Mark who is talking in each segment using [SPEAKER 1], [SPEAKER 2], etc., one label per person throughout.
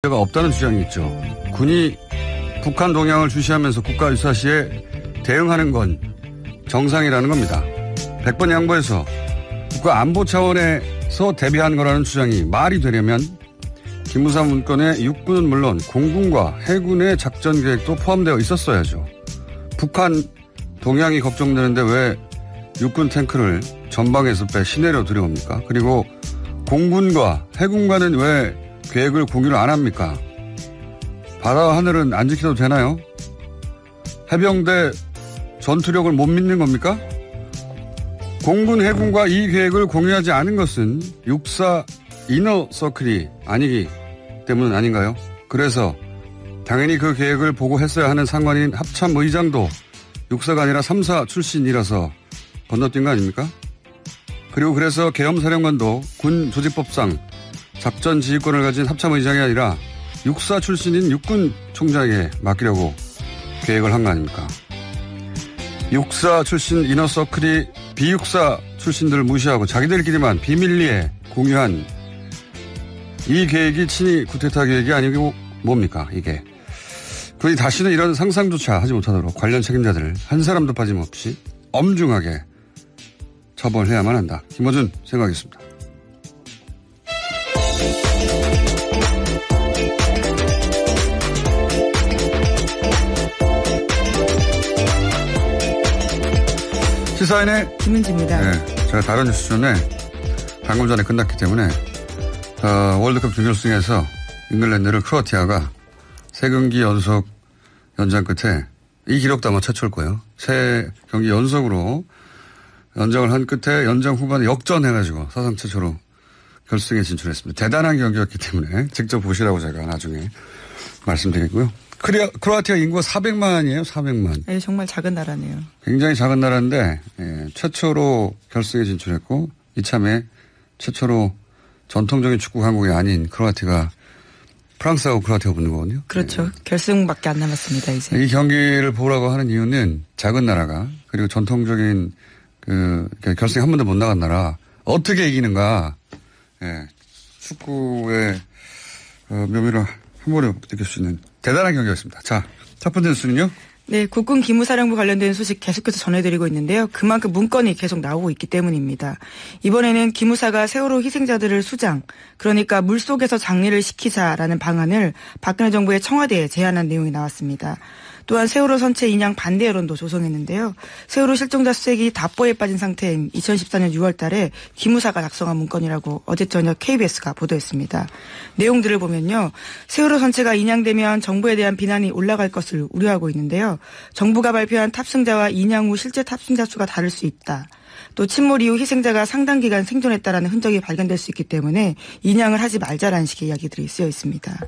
[SPEAKER 1] 데가 없다는 주장이 있죠. 군이 북한 동향을 주시하면서 국가 유사시에 대응하는 건 정상이라는 겁니다. 100번 양보해서 국가 안보 차원에서 대비한 거라는 주장이 말이 되려면 기무사 문건에 육군은 물론 공군과 해군의 작전 계획도 포함되어 있었어야죠. 북한 동향이 걱정되는데 왜 육군 탱크를 전방에서 빼 시내로 들여옵니까? 그리고 공군과 해군과는 왜 계획을 공유를 안 합니까? 바다와 하늘은 안 지켜도 되나요? 해병대 전투력을 못 믿는 겁니까? 공군 해군과 이 계획을 공유하지 않은 것은 육사 이너서클이 아니기 때문 아닌가요? 그래서 당연히 그 계획을 보고했어야 하는 상관인 합참의장도 육사가 아니라 3사 출신이라서 건너뛴 거 아닙니까? 그리고 그래서 계엄사령관도 군 조직법상 작전 지휘권을 가진 합참의장이 아니라 육사 출신인 육군 총장에게 맡기려고 계획을 한 거 아닙니까? 육사 출신 이너서클이 비육사 출신들을 무시하고 자기들끼리만 비밀리에 공유한 이 계획이 친위 쿠데타 계획이 아니고 뭡니까 이게. 그러니 다시는 이런 상상조차 하지 못하도록 관련 책임자들을 한 사람도 빠짐없이 엄중하게 처벌해야만 한다. 김어준 생각하겠습니다. 시사인의
[SPEAKER 2] 김은지입니다.
[SPEAKER 1] 네, 제가 다른 뉴스 전에 방금 전에 끝났기 때문에 월드컵 준결승에서 잉글랜드를 크로아티아가 3경기 연속 연장 끝에 이 기록도 아마 최초일 거예요. 3경기 연속으로 연장을 한 끝에 연장 후반에 역전해가지고 사상 최초로 결승에 진출했습니다. 대단한 경기였기 때문에 직접 보시라고 제가 나중에 말씀드리고요. 크로아티아 인구가 400만이에요. 400만.
[SPEAKER 2] 네, 정말 작은 나라네요.
[SPEAKER 1] 굉장히 작은 나라인데 최초로 결승에 진출했고 이참에 최초로 전통적인 축구 강국이 아닌 크로아티아가 프랑스하고 크로아티아가 붙는 거거든요.
[SPEAKER 2] 그렇죠. 네. 결승밖에 안 남았습니다. 이제.
[SPEAKER 1] 이 경기를 보라고 하는 이유는 작은 나라가 그리고 전통적인 결승에 한 번도 못 나간 나라 어떻게 이기는가. 축구의 묘미를 한 번에 느낄 수 있는 대단한 경기였습니다. 자, 첫 번째 뉴스는요.
[SPEAKER 2] 네, 국군 기무사령부 관련된 소식 계속해서 전해드리고 있는데요. 그만큼 문건이 계속 나오고 있기 때문입니다. 이번에는 기무사가 세월호 희생자들을 수장, 그러니까 물속에서 장례를 시키자라는 방안을 박근혜 정부의 청와대에 제안한 내용이 나왔습니다. 또한 세월호 선체 인양 반대 여론도 조성했는데요. 세월호 실종자 수색이 답보에 빠진 상태인 2014년 6월 달에 기무사가 작성한 문건이라고 어제 저녁 KBS가 보도했습니다. 내용들을 보면요. 세월호 선체가 인양되면 정부에 대한 비난이 올라갈 것을 우려하고 있는데요. 정부가 발표한 탑승자와 인양 후 실제 탑승자 수가 다를 수 있다. 또 침몰 이후 희생자가 상당 기간 생존했다라는 흔적이 발견될 수 있기 때문에 인양을 하지 말자라는 식의 이야기들이 쓰여 있습니다.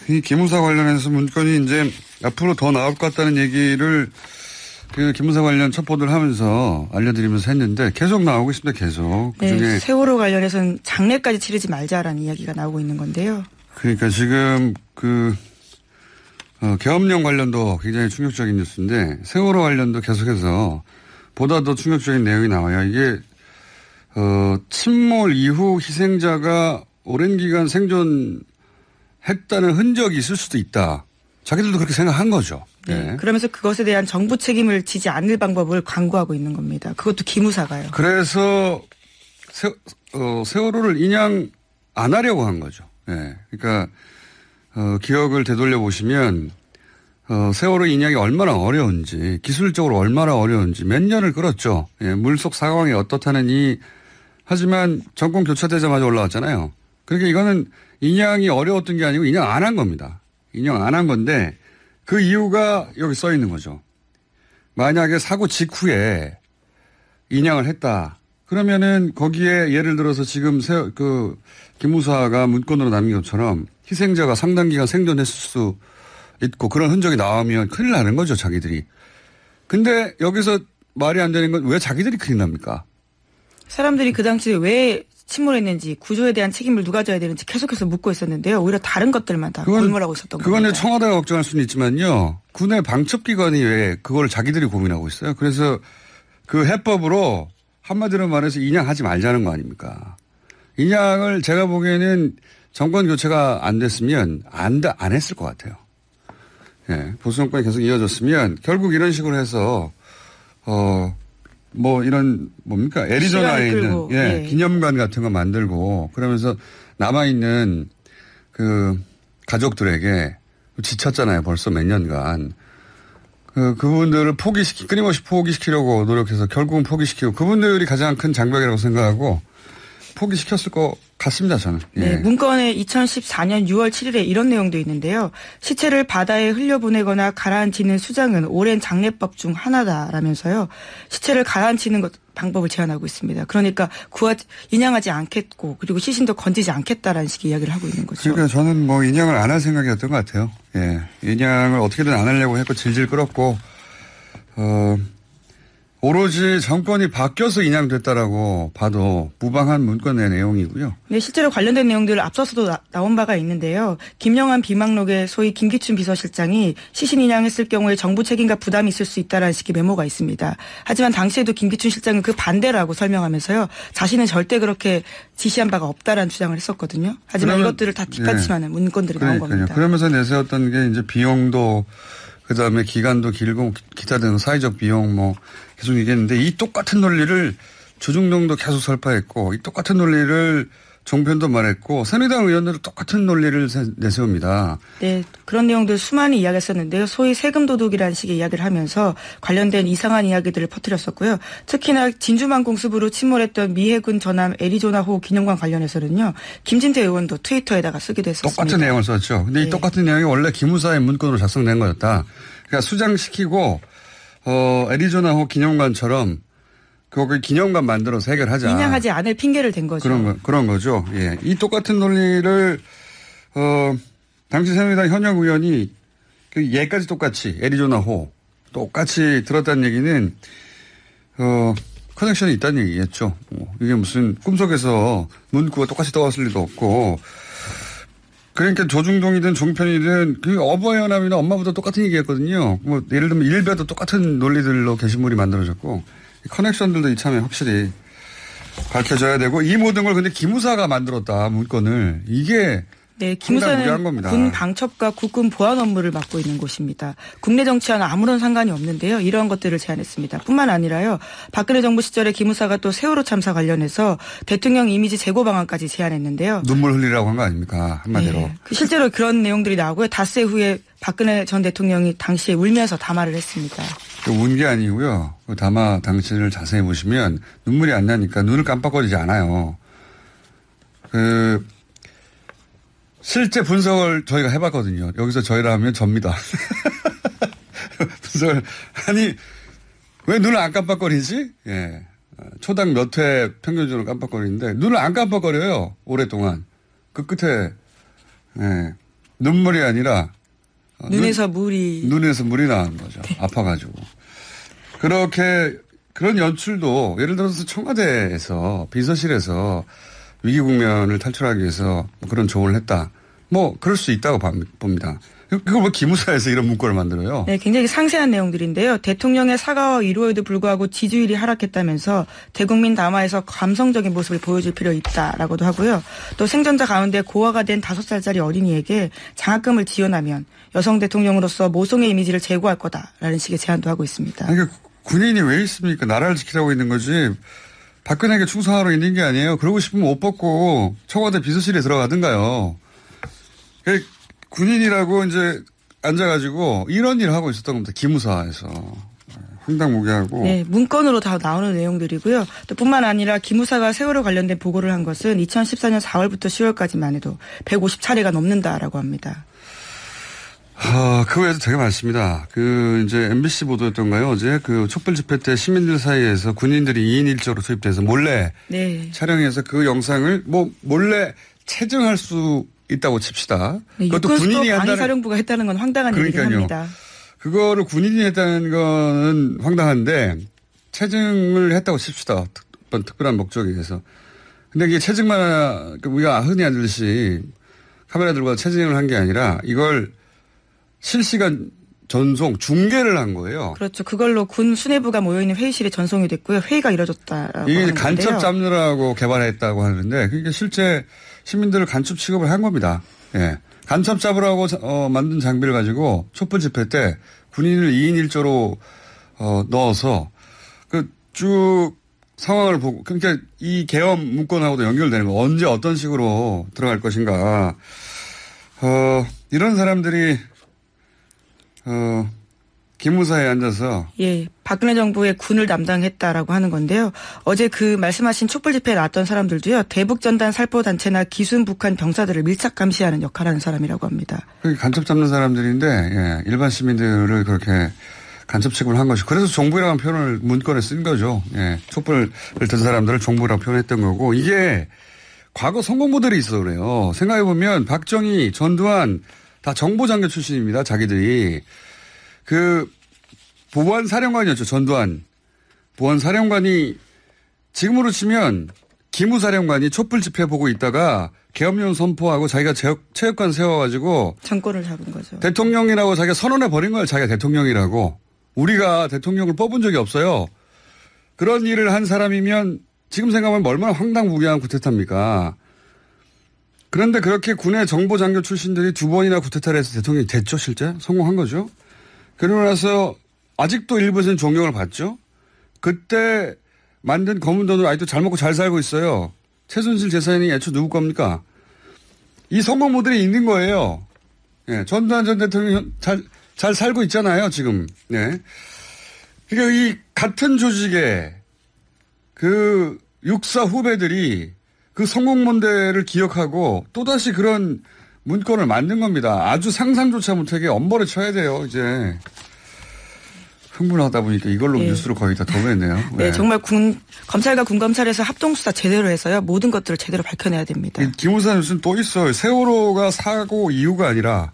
[SPEAKER 1] 이 기무사 관련해서 문건이 이제 앞으로 더 나올 것 같다는 얘기를 그 기무사 관련 첩보들 하면서 알려드리면서 했는데 계속 나오고 있습니다. 계속. 그중에
[SPEAKER 2] 네, 세월호 관련해서는 장례까지 치르지 말자라는 이야기가 나오고 있는 건데요.
[SPEAKER 1] 그러니까 지금 계엄령 관련도 굉장히 충격적인 뉴스인데 세월호 관련도 계속해서 보다 더 충격적인 내용이 나와요. 이게 침몰 이후 희생자가 오랜 기간 생존했다는 흔적이 있을 수도 있다. 자기들도 그렇게 생각한 거죠.
[SPEAKER 2] 네. 그러면서 그것에 대한 정부 책임을 지지 않을 방법을 강구하고 있는 겁니다. 그것도 기무사가요.
[SPEAKER 1] 그래서 세월호를 인양 안 하려고 한 거죠. 네. 그러니까 기억을 되돌려 보시면 세월호 인양이 얼마나 어려운지 기술적으로 얼마나 어려운지 몇 년을 끌었죠. 예, 물속 상황이 어떻다느니 하지만 정권 교체되자마자 올라왔잖아요. 그러니까 이거는 인양이 어려웠던 게 아니고 인양 안 한 겁니다. 인양 안 한 건데 그 이유가 여기 써 있는 거죠. 만약에 사고 직후에 인양을 했다. 그러면은 거기에 예를 들어서 지금 기무사가 문건으로 남긴 것처럼 희생자가 상당 기간 생존했을 수 있고 그런 흔적이 나오면 큰일 나는 거죠, 자기들이. 근데 여기서 말이 안 되는 건 왜 자기들이 큰일 납니까?
[SPEAKER 2] 사람들이 그 당시에 왜 침몰했는지 구조에 대한 책임을 누가 져야 되는지 계속해서 묻고 있었는데요. 오히려 다른 것들만 다 골몰하고 있었던 겁니다.
[SPEAKER 1] 그건 청와대가 걱정할 수는 있지만요. 군의 방첩기관이 왜 그걸 자기들이 고민하고 있어요. 그래서 그 해법으로 한마디로 말해서 인양하지 말자는 거 아닙니까? 인양을 제가 보기에는 정권 교체가 안 됐으면 안 했을 것 같아요. 예, 보수 정권이 계속 이어졌으면 결국 이런 식으로 해서 뭐 이런 뭡니까 애리조나에 있는
[SPEAKER 2] 예.
[SPEAKER 1] 기념관 같은 거 만들고 그러면서 남아 있는 그 가족들에게 지쳤잖아요. 벌써 몇 년간 그분들을 끊임없이 포기시키려고 노력해서 결국은 포기시키고 그분들이 가장 큰 장벽이라고 생각하고 포기시켰을 것 같습니다, 저는. 예.
[SPEAKER 2] 네, 문건에 2014년 6월 7일에 이런 내용도 있는데요. 시체를 바다에 흘려보내거나 가라앉히는 수장은 오랜 장례법 중 하나다라면서요. 시체를 가라앉히는 방법을 제안하고 있습니다. 그러니까 인양하지 않겠고 그리고 시신도 건지지 않겠다라는 식의 이야기를 하고 있는 거죠.
[SPEAKER 1] 그러니까 저는 뭐 인양을 안 할 생각이었던 것 같아요. 예, 인양을 어떻게든 안 하려고 했고 질질 끌었고 오로지 정권이 바뀌어서 인양됐다라고 봐도 무방한 문건의 내용이고요.
[SPEAKER 2] 네, 실제로 관련된 내용들 앞서서도 나온 바가 있는데요. 김영한 비망록에 소위 김기춘 비서실장이 시신 인양했을 경우에 정부 책임과 부담이 있을 수 있다라는 식의 메모가 있습니다. 하지만 당시에도 김기춘 실장은 그 반대라고 설명하면서요. 자신은 절대 그렇게 지시한 바가 없다라는 주장을 했었거든요. 하지만 이것들을 다 뒷받침하는 문건들이 나온 겁니다.
[SPEAKER 1] 그러면서 내세웠던 게 이제 비용도 그다음에 기간도 길고 기타 등 사회적 비용 뭐 계속 얘기했는데 이 똑같은 논리를 조중동도 계속 설파했고 이 똑같은 논리를 종편도 말했고 새누리당 의원들도 똑같은 논리를 내세웁니다.
[SPEAKER 2] 네. 그런 내용들 수많이 이야기했었는데요. 소위 세금 도둑이라는 식의 이야기를 하면서 관련된 이상한 이야기들을 퍼뜨렸었고요. 특히나 진주만 공습으로 침몰했던 미해군 전함 애리조나호 기념관 관련해서는요. 김진태 의원도 트위터에다가 쓰기도 했었습니다. 똑같은
[SPEAKER 1] 내용을 썼죠. 근데 이 똑같은 내용이 원래 기무사의 문건으로 작성된 거였다. 그러니까 수장시키고 애리조나호 기념관처럼 거기 기념관 만들어서 해결하자.
[SPEAKER 2] 인양하지 않을 핑계를 댄 거죠.
[SPEAKER 1] 그런 거죠. 예. 이 똑같은 논리를, 당시 새누리당 현역 의원이 그 얘까지 똑같이, 애리조나호 똑같이 들었다는 얘기는, 커넥션이 있다는 얘기겠죠. 이게 무슨 꿈속에서 문구가 똑같이 떠왔을 리도 없고, 그러니까 조중동이든 종편이든 그 어버이연합이나 엄마보다 똑같은 얘기했거든요. 뭐 예를 들면 일베도 똑같은 논리들로 게시물이 만들어졌고, 커넥션들도 이참에 확실히 밝혀져야 되고 이 모든 걸 근데 기무사가 만들었다 문건을 이게
[SPEAKER 2] 네, 기무사는 군 방첩과 국군 보안 업무를 맡고 있는 곳입니다. 국내 정치와는 아무런 상관이 없는데요. 이러한 것들을 제안했습니다. 뿐만 아니라요. 박근혜 정부 시절에 기무사가 또 세월호 참사 관련해서 대통령 이미지 제고 방안까지 제안했는데요.
[SPEAKER 1] 눈물 흘리라고 한 거 아닙니까? 한마디로.
[SPEAKER 2] 네, 실제로 그런 내용들이 나오고요. 닷새 후에 박근혜 전 대통령이 당시에 울면서 담화를 했습니다.
[SPEAKER 1] 운 게 아니고요. 그 담화 당시를 자세히 보시면 눈물이 안 나니까 눈을 깜빡거리지 않아요. 실제 분석을 저희가 해봤거든요. 여기서 저희라면 접니다. 분석을. 아니, 왜 눈을 안 깜빡거리지? 예. 초당 몇 회 평균적으로 깜빡거리는데 눈을 안 깜빡거려요. 오랫동안. 그 끝에, 예. 눈물이 아니라.
[SPEAKER 2] 눈에서 물이
[SPEAKER 1] 나는 거죠. 네. 아파가지고. 그런 연출도 예를 들어서 청와대에서 비서실에서 위기 국면을 탈출하기 위해서 그런 조언을 했다. 뭐 그럴 수 있다고 봅니다. 그걸 왜 기무사에서 이런 문건을 만들어요?
[SPEAKER 2] 네, 굉장히 상세한 내용들인데요. 대통령의 사과와 위로에도 불구하고 지지율이 하락했다면서 대국민 담화에서 감성적인 모습을 보여줄 필요 있다라고도 하고요. 또 생존자 가운데 고아가 된 5살짜리 어린이에게 장학금을 지원하면 여성 대통령으로서 모성의 이미지를 제고할 거다라는 식의 제안도 하고 있습니다.
[SPEAKER 1] 그러니까 군인이 왜 있습니까? 나라를 지키라고 있는 거지. 박근혜에게 충성하러 있는 게 아니에요. 그러고 싶으면 옷 벗고 청와대 비서실에 들어가든가요. 군인이라고 이제 앉아가지고 이런 일을 하고 있었던 겁니다. 기무사에서. 황당무계하고.
[SPEAKER 2] 네, 문건으로 다 나오는 내용들이고요. 또 뿐만 아니라 기무사가 세월호 관련된 보고를 한 것은 2014년 4월부터 10월까지만 해도 150차례가 넘는다라고 합니다.
[SPEAKER 1] 그 외에도 되게 많습니다. 이제 MBC 보도였던가요? 어제 촛불 집회 때 시민들 사이에서 군인들이 2인 1조로 투입돼서 몰래 네. 촬영해서 그 영상을 몰래 채증할 수 있다고 칩시다.
[SPEAKER 2] 네, 그것도 군인이 방위사령부가 했다는 건 황당한 얘기를 합니다.
[SPEAKER 1] 그거를 군인이 했다는 건 황당한데 채증을 했다고 칩시다. 어떤 특별한 목적에 의해서. 근데 이게 채증만 우리가 흔히 하듯이 카메라 들고 채증을 한 게 아니라 이걸 실시간 전송, 중계를 한 거예요.
[SPEAKER 2] 그렇죠. 그걸로 군 수뇌부가 모여있는 회의실에 전송이 됐고요. 회의가 이뤄졌다라고
[SPEAKER 1] 이게 간첩 잡느라고 개발했다고 하는데 그게 실제 시민들을 간첩 취급을 한 겁니다. 예. 간첩 잡으라고 만든 장비를 가지고 촛불 집회 때 군인을 2인 1조로 넣어서 그 쭉 상황을 보고 그러니까 이 계엄 문건하고도 연결되는 거 언제 어떤 식으로 들어갈 것인가. 이런 사람들이 기무사에 앉아서
[SPEAKER 2] 예, 박근혜 정부의 군을 담당했다라고 하는 건데요. 어제 그 말씀하신 촛불 집회에 나왔던 사람들도요. 대북전단 살포 단체나 기순 북한 병사들을 밀착 감시하는 역할을 하는 사람이라고 합니다.
[SPEAKER 1] 간첩 잡는 사람들인데 예, 일반 시민들을 그렇게 간첩 취급을 한 것이 그래서 종북이라는 표현을 문건에 쓴 거죠. 예, 촛불을 든 사람들을 종북이라고 표현했던 거고 이게 과거 성공 모델이 있어 그래요. 생각해보면 박정희, 전두환 다 정보장교 출신입니다. 자기들이. 그 보안사령관이었죠. 전두환. 보안사령관이 지금으로 치면 기무사령관이 촛불 집회 보고 있다가 계엄령 선포하고 자기가 체육관 세워가지고
[SPEAKER 2] 정권을 잡은 거죠.
[SPEAKER 1] 대통령이라고 자기가 선언해 버린 거예요. 자기가 대통령이라고. 우리가 대통령을 뽑은 적이 없어요. 그런 일을 한 사람이면 지금 생각하면 얼마나 황당무계한 쿠데타입니까. 그런데 그렇게 군의 정보장교 출신들이 2번이나 쿠데타를 해서 대통령이 됐죠. 실제 성공한 거죠. 그러고 나서 아직도 일부에서는 존경을 받죠. 그때 만든 검은 돈으로 아직도 잘 먹고 잘 살고 있어요. 최순실 재산이 애초 누구 겁니까? 이 성공 모델이 있는 거예요. 예, 전두환 전 대통령 잘 살고 있잖아요, 지금. 네. 그러니까 이 같은 조직의 그 육사 후배들이 그 성공 모델을 기억하고 또다시 그런 문건을 만든 겁니다. 아주 상상조차 못하게 엄벌에 쳐야 돼요, 이제. 흥분하다 보니까 이걸로
[SPEAKER 2] 네.
[SPEAKER 1] 뉴스로 거의 다 도배했네요.
[SPEAKER 2] 네, 정말 검찰과 군검찰에서 합동수사 제대로 해서요. 모든 것들을 제대로 밝혀내야 됩니다.
[SPEAKER 1] 기무사 뉴스는 또 있어요. 세월호가 사고 이유가 아니라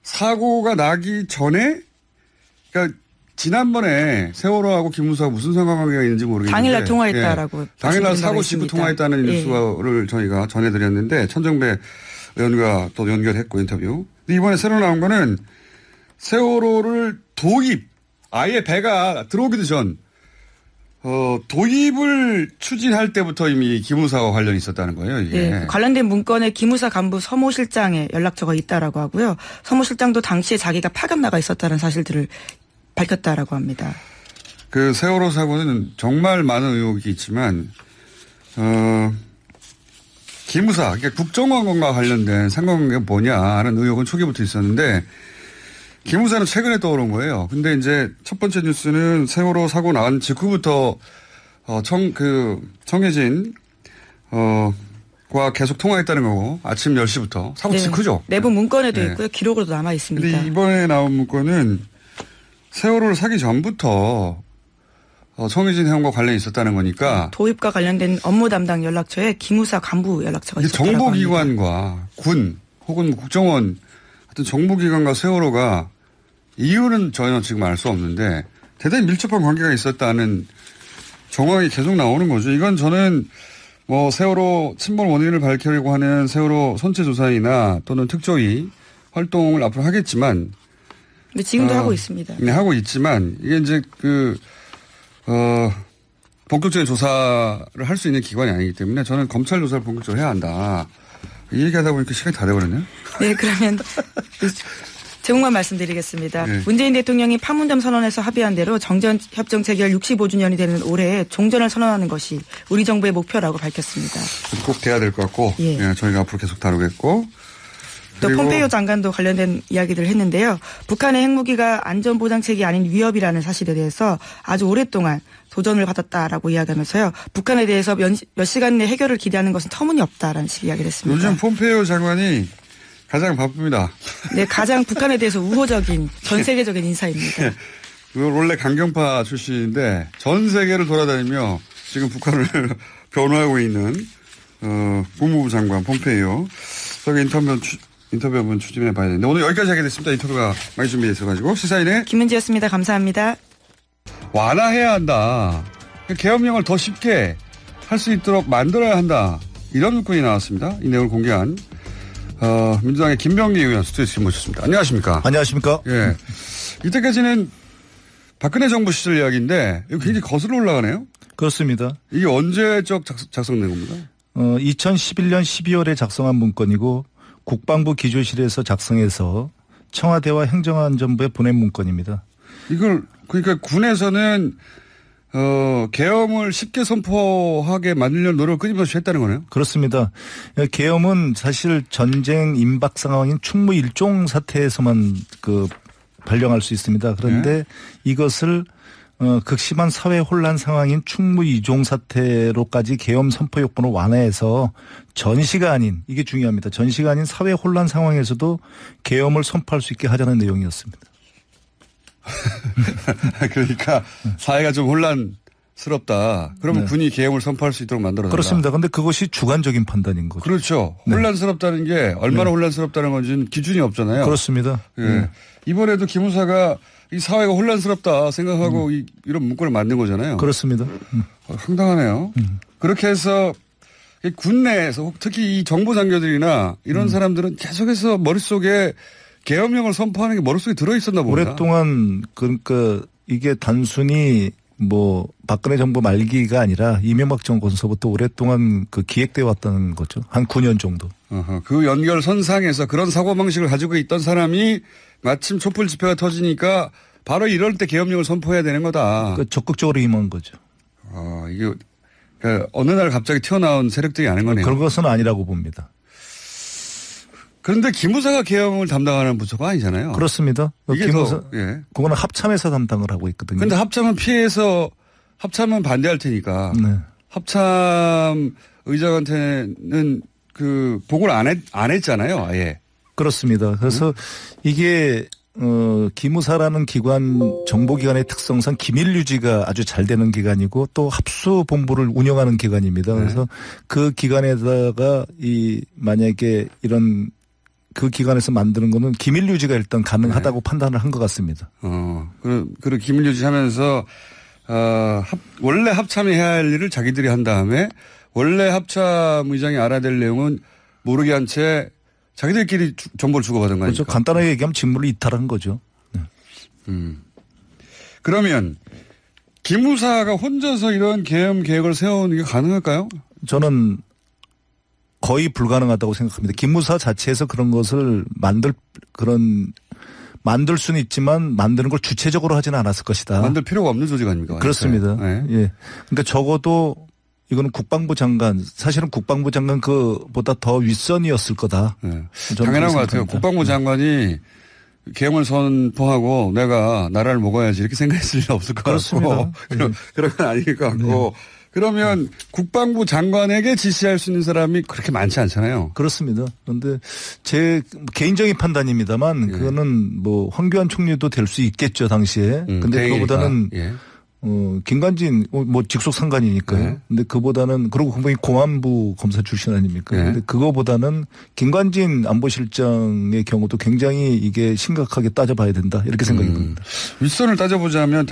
[SPEAKER 1] 사고가 나기 전에 그러니까 지난번에 세월호하고 기무사가 무슨 상관관계가 있는지 모르겠는데
[SPEAKER 2] 당일날 통화했다라고.
[SPEAKER 1] 예, 당일날 사고 직후 통화했다는 뉴스를 저희가 전해드렸는데 천정배 의원과 또 연결했고 인터뷰. 근데 이번에 새로 나온 거는 세월호를 아예 배가 들어오기도 전 도입을 추진할 때부터 이미 기무사와 관련이 있었다는 거예요. 이게.
[SPEAKER 2] 네, 관련된 문건에 기무사 간부 서모 실장의 연락처가 있다라고 하고요. 서모 실장도 당시에 자기가 파견 나가 있었다는 사실들을 밝혔다라고 합니다.
[SPEAKER 1] 그 세월호 사고는 정말 많은 의혹이 있지만 기무사, 그러니까 국정원과 관련된 상관관계가 뭐냐는 의혹은 초기부터 있었는데 기무사는 최근에 떠오른 거예요. 근데 이제 첫 번째 뉴스는 세월호 사고 난 직후부터 청해진 과 계속 통화했다는 거고 아침 10시부터 사고 직후죠.
[SPEAKER 2] 내부 문건에도 있고요. 기록으로도 남아 있습니다.
[SPEAKER 1] 근데 이번에 나온 문건은 세월호를 사기 전부터 청해진 회원과 관련이 있었다는 거니까
[SPEAKER 2] 도입과 관련된 업무 담당 연락처에 기무사 간부 연락처가 있었다고 합니다.
[SPEAKER 1] 정보기관과 군 혹은 국정원 하여튼 정보기관과 세월호가 이유는 전혀 지금 알 수 없는데 대단히 밀접한 관계가 있었다는 정황이 계속 나오는 거죠. 이건 저는 뭐 세월호 침몰 원인을 밝히려고 하는 세월호 선체조사이나 또는 특조위 활동을 앞으로 하겠지만
[SPEAKER 2] 근데 지금도 하고 있습니다.
[SPEAKER 1] 네, 하고 있지만 이게 이제 본격적인 조사를 할 수 있는 기관이 아니기 때문에 저는 검찰 조사를 본격적으로 해야 한다. 이 얘기하다 보니까 시간이 다 돼버렸네요.
[SPEAKER 2] 네, 그러면 제목만 말씀드리겠습니다.
[SPEAKER 1] 네.
[SPEAKER 2] 문재인 대통령이 판문점 선언에서 합의한 대로 정전협정 체결 65주년이 되는 올해에 종전을 선언하는 것이 우리 정부의 목표라고 밝혔습니다.
[SPEAKER 1] 꼭 돼야 될 것 같고 예, 저희가 앞으로 계속 다루겠고.
[SPEAKER 2] 또 폼페이오 장관도 관련된 이야기들을 했는데요. 북한의 핵무기가 안전보장책이 아닌 위협이라는 사실에 대해서 아주 오랫동안 도전을 받았다라고 이야기하면서요. 북한에 대해서 몇 시간 내 해결을 기대하는 것은 터무니없다라는 식의 이야기를 했습니다.
[SPEAKER 1] 요즘 폼페이오 장관이 가장 바쁩니다.
[SPEAKER 2] 네, 가장 북한에 대해서 우호적인 전 세계적인 인사입니다.
[SPEAKER 1] 네, 원래 강경파 출신인데 전 세계를 돌아다니며 지금 북한을 변호하고 있는 국무부 장관 폼페이오. 저기 인터뷰 한번 추진해 봐야 되는데 오늘 여기까지 하게 됐습니다. 인터뷰가 많이 준비되어 있어가지고 시사인의
[SPEAKER 2] 김은지였습니다. 감사합니다.
[SPEAKER 1] 완화해야 한다. 계엄령을 더 쉽게 할 수 있도록 만들어야 한다. 이런 문건이 나왔습니다. 이 내용을 공개한 민주당의 김병기 의원 스튜디오에 지금 모셨습니다. 안녕하십니까?
[SPEAKER 3] 안녕하십니까?
[SPEAKER 1] 예. 이때까지는 박근혜 정부 시절 이야기인데 이거 굉장히 거슬러 올라가네요.
[SPEAKER 3] 그렇습니다.
[SPEAKER 1] 이게 언제적 작성된 겁니다?
[SPEAKER 3] 2011년 12월에 작성한 문건이고 국방부 기조실에서 작성해서 청와대와 행정안전부에 보낸 문건입니다.
[SPEAKER 1] 이걸 그러니까 군에서는 계엄을 쉽게 선포하게 만들려는 노력을 끊임없이 했다는 거네요.
[SPEAKER 3] 그렇습니다. 계엄은 사실 전쟁 임박 상황인 충무 일종 사태에서만 발령할 수 있습니다. 그런데 이것을 극심한 사회 혼란 상황인 충무 이종 사태로까지 계엄 선포 요건을 완화해서 전시가 아닌, 이게 중요합니다. 전시가 아닌 사회 혼란 상황에서도 계엄을 선포할 수 있게 하자는 내용이었습니다.
[SPEAKER 1] 그러니까 사회가 좀 혼란스럽다. 그러면 네. 군이 계엄을 선포할 수 있도록 만들어달라.
[SPEAKER 3] 그렇습니다. 그런데 그것이 주관적인 판단인 거죠.
[SPEAKER 1] 그렇죠. 혼란스럽다는 게 얼마나 혼란스럽다는 건지는 기준이 없잖아요.
[SPEAKER 3] 그렇습니다.
[SPEAKER 1] 예. 이번에도 기무사가 이 사회가 혼란스럽다 생각하고 이런 문건을 만든 거잖아요.
[SPEAKER 3] 그렇습니다.
[SPEAKER 1] 황당하네요. 그렇게 해서 군 내에서 특히 이 정보 장교들이나 이런 사람들은 계속해서 머릿속에 계엄령을 선포하는 게 머릿속에 들어있었나 봅니다.
[SPEAKER 3] 오랫동안 그러니까 이게 단순히 박근혜 정부 말기가 아니라 이명박 정권서부터 오랫동안 기획되어 왔다는 거죠. 한 9년 정도.
[SPEAKER 1] 그 연결선상에서 그런 사고방식을 가지고 있던 사람이 마침 촛불 집회가 터지니까 바로 이럴 때 계엄령을 선포해야 되는 거다.
[SPEAKER 3] 적극적으로 임한 거죠.
[SPEAKER 1] 이게 어느 날 갑자기 튀어나온 세력들이 아닌 거네요.
[SPEAKER 3] 그런 것은 아니라고 봅니다.
[SPEAKER 1] 그런데 기무사가 계엄을 담당하는 부서가 아니잖아요.
[SPEAKER 3] 그렇습니다. 기무사, 그거는 합참에서 담당을 하고 있거든요.
[SPEAKER 1] 그런데 합참은 피해서 합참은 반대할 테니까 네. 합참 의장한테는 보고를 안 했잖아요, 아예.
[SPEAKER 3] 그렇습니다. 그래서 이게 기무사라는 기관 정보기관의 특성상 기밀 유지가 아주 잘 되는 기관이고 또 합수본부를 운영하는 기관입니다. 그래서 그 기관에다가 만약에 이런 그 기관에서 만드는 거는 기밀 유지가 일단 가능하다고 판단을 한 것 같습니다.
[SPEAKER 1] 그리고 기밀 유지하면서 원래 합참이 해야 할 일을 자기들이 한 다음에 원래 합참 의장이 알아야 될 내용은 모르게 한 채 자기들끼리 정보를 주고받은 거니까.
[SPEAKER 3] 그렇죠. 간단하게 얘기하면 직무를 이탈한 거죠. 네.
[SPEAKER 1] 그러면 기무사가 혼자서 이런 계엄 계획을 세우는 게 가능할까요?
[SPEAKER 3] 저는 거의 불가능하다고 생각합니다. 기무사 자체에서 그런 것을 만들 수는 있지만 만드는 걸 주체적으로 하지는 않았을 것이다.
[SPEAKER 1] 만들 필요가 없는 조직 아닙니까?
[SPEAKER 3] 그렇습니다. 네. 예. 그러니까 적어도 이거는 국방부 장관, 사실은 국방부 장관 그보다 더 윗선이었을 거다.
[SPEAKER 1] 네. 당연한 것 같아요. 국방부 장관이 계엄을 선포하고 내가 나라를 먹어야지 이렇게 생각했을 일 없을 것
[SPEAKER 3] 그렇습니다.
[SPEAKER 1] 같고. 그런 건 아닐 것 같고. 네. 그러면 국방부 장관에게 지시할 수 있는 사람이 그렇게 많지 않잖아요.
[SPEAKER 3] 그렇습니다. 그런데 제 개인적인 판단입니다만 그거는 황교안 총리도 될 수 있겠죠, 당시에. 근데 그거보다는 김관진 직속 상관이니까요. 근데 그보다는 그리고 분명히 공안부 검사 출신 아닙니까? 근데 그거보다는 김관진 안보실장의 경우도 굉장히 이게 심각하게 따져봐야 된다 이렇게 생각이 듭니다.
[SPEAKER 1] 윗선을 따져보자면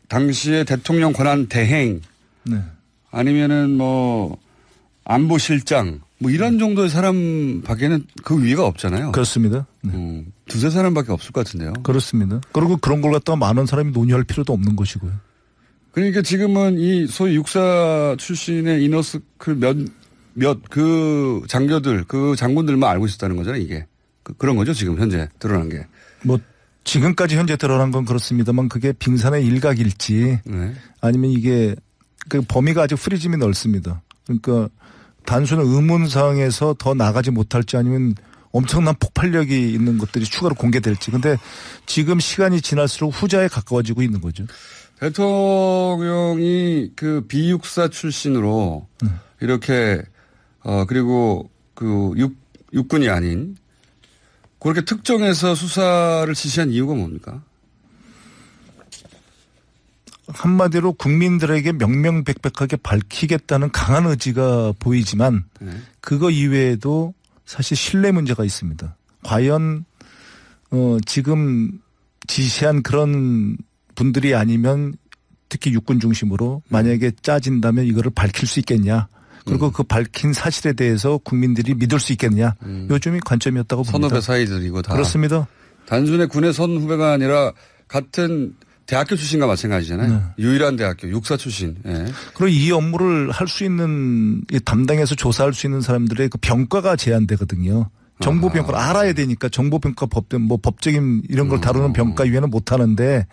[SPEAKER 1] 당시에 대통령 권한 대행 아니면은 안보실장 이런 정도의 사람밖에는 그 위가 없잖아요.
[SPEAKER 3] 그렇습니다.
[SPEAKER 1] 두세 사람밖에 없을 것 같은데요.
[SPEAKER 3] 그렇습니다. 그리고 그런 걸 갖다가 많은 사람이 논의할 필요도 없는 것이고요.
[SPEAKER 1] 그러니까 지금은 이 소위 육사 출신의 이너스클 그 장교들, 그 장군들만 알고 있었다는 거잖아요, 이게. 그런 거죠, 지금 현재 드러난 게.
[SPEAKER 3] 지금까지 현재 드러난 건 그렇습니다만 그게 빙산의 일각일지 아니면 이게 범위가 아직 프리즘이 넓습니다. 그러니까 단순한 의문사항에서 더 나가지 못할지 아니면 엄청난 폭발력이 있는 것들이 추가로 공개될지. 근데 지금 시간이 지날수록 후자에 가까워지고 있는 거죠.
[SPEAKER 1] 대통령이 비육사 출신으로 이렇게 그리고 육군이 아닌 그렇게 특정해서 수사를 지시한 이유가 뭡니까?
[SPEAKER 3] 한마디로 국민들에게 명명백백하게 밝히겠다는 강한 의지가 보이지만 그거 이외에도 사실 신뢰 문제가 있습니다. 과연 지금 지시한 그런 분들이 아니면 특히 육군 중심으로 만약에 짜진다면 이거를 밝힐 수 있겠냐. 그리고 그 밝힌 사실에 대해서 국민들이 믿을 수 있겠냐. 요즘이 관점이었다고 봅니다.
[SPEAKER 1] 선후배 사이들이고 다.
[SPEAKER 3] 그렇습니다.
[SPEAKER 1] 단순히 군의 선후배가 아니라 같은 대학교 출신과 마찬가지잖아요. 유일한 대학교, 육사 출신. 예.
[SPEAKER 3] 그리고 이 업무를 할 수 있는, 담당해서 조사할 수 있는 사람들의 그 병과가 제한되거든요. 정보병과를 알아야 되니까 정보병과 법적인 이런 걸 다루는 병과 이외에는 못 하는데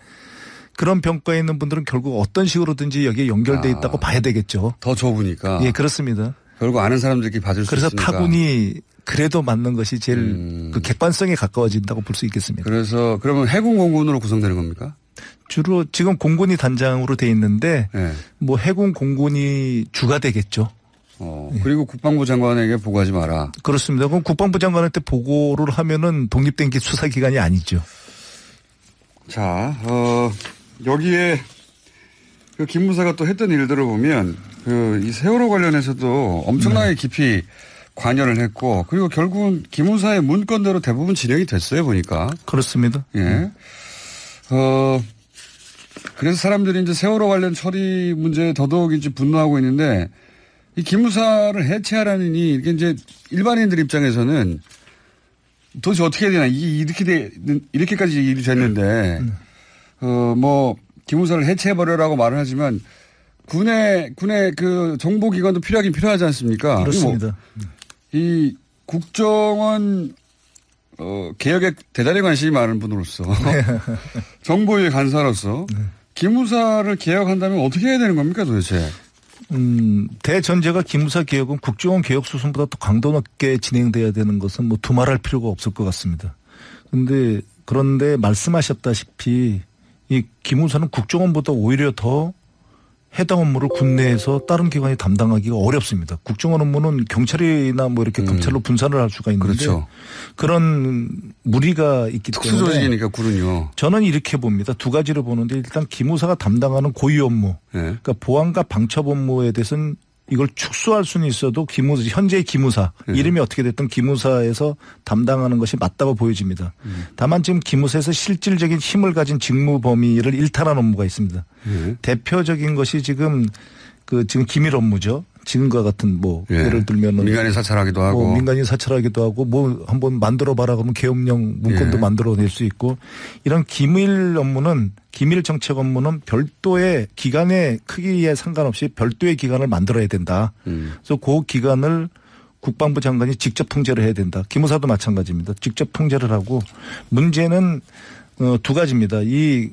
[SPEAKER 3] 그런 병과에 있는 분들은 결국 어떤 식으로든지 여기에 연결돼 있다고 봐야 되겠죠.
[SPEAKER 1] 더 좁으니까.
[SPEAKER 3] 예, 그렇습니다.
[SPEAKER 1] 결국 아는 사람들끼리 받을 수 있으니까.
[SPEAKER 3] 그래서 타군이 그래도 맞는 것이 제일 그 객관성에 가까워진다고 볼 수 있겠습니다.
[SPEAKER 1] 그래서 그러면 해군 공군으로 구성되는 겁니까?
[SPEAKER 3] 주로 지금 공군이 단장으로 돼 있는데
[SPEAKER 1] 네.
[SPEAKER 3] 뭐 해군 공군이 주가 되겠죠.
[SPEAKER 1] 그리고 국방부 장관에게 보고하지 마라.
[SPEAKER 3] 그렇습니다. 그럼 국방부 장관한테 보고를 하면은 독립된 게 수사기관이 아니죠.
[SPEAKER 1] 자, 여기에 그 김무사가 또 했던 일들을 보면 그 이 세월호 관련해서도 엄청나게 깊이 관여를 했고 그리고 결국은 김무사의 문건대로 대부분 진행이 됐어요 보니까.
[SPEAKER 3] 그렇습니다.
[SPEAKER 1] 예. 그래서 사람들이 이제 세월호 관련 처리 문제에 더더욱 이제 분노하고 있는데 이 김무사를 해체하라니 이게 이제 일반인들 입장에서는 도대체 어떻게 해야 되나 이렇게까지 일이 됐는데 뭐 김무사를 해체해버려라고 말을 하지만 군의 그 정보기관도 필요하긴 필요하지 않습니까?
[SPEAKER 3] 그렇습니다.
[SPEAKER 1] 이 국정원 개혁에 대단히 관심이 많은 분으로서 정보위의 간사로서 기무사를 개혁한다면 어떻게 해야 되는 겁니까 도대체?
[SPEAKER 3] 대전제가 기무사 개혁은 국정원 개혁 수순보다 더 강도 높게 진행돼야 되는 것은 뭐 두말할 필요가 없을 것 같습니다. 그런데 말씀하셨다시피 이 기무사는 국정원보다 오히려 더 해당 업무를 군내에서 다른 기관이 담당하기가 어렵습니다. 국정원 업무는 경찰이나 뭐 이렇게 검찰로 분산을 할 수가 있는데
[SPEAKER 1] 그렇죠.
[SPEAKER 3] 그런 무리가 있기 때문에
[SPEAKER 1] 특수조직이니까 군은요.
[SPEAKER 3] 저는 이렇게 봅니다. 두 가지로 보는데 일단 기무사가 담당하는 고유 업무
[SPEAKER 1] 네.
[SPEAKER 3] 그러니까 보안과 방첩 업무에 대해서는 이걸 축소할 수는 있어도 현재의 기무사 이름이 어떻게 됐든 기무사에서 담당하는 것이 맞다고 보여집니다. 다만 지금 기무사에서 실질적인 힘을 가진 직무 범위를 일탈한 업무가 있습니다. 대표적인 것이 지금 기밀 업무죠. 지금과 같은 예를 들면
[SPEAKER 1] 민간인 사찰하기도 하고
[SPEAKER 3] 민간인 사찰하기도 하고 한번 만들어 봐라 그러면 계엄령 문건도 만들어낼 수 있고 이런 기밀 업무는 기밀 정책 업무는 별도의 기관의 크기에 상관없이 별도의 기관을 만들어야 된다. 그래서 그 기관을 국방부 장관이 직접 통제를 해야 된다. 기무사도 마찬가지입니다. 직접 통제를 하고 문제는 두 가지입니다. 이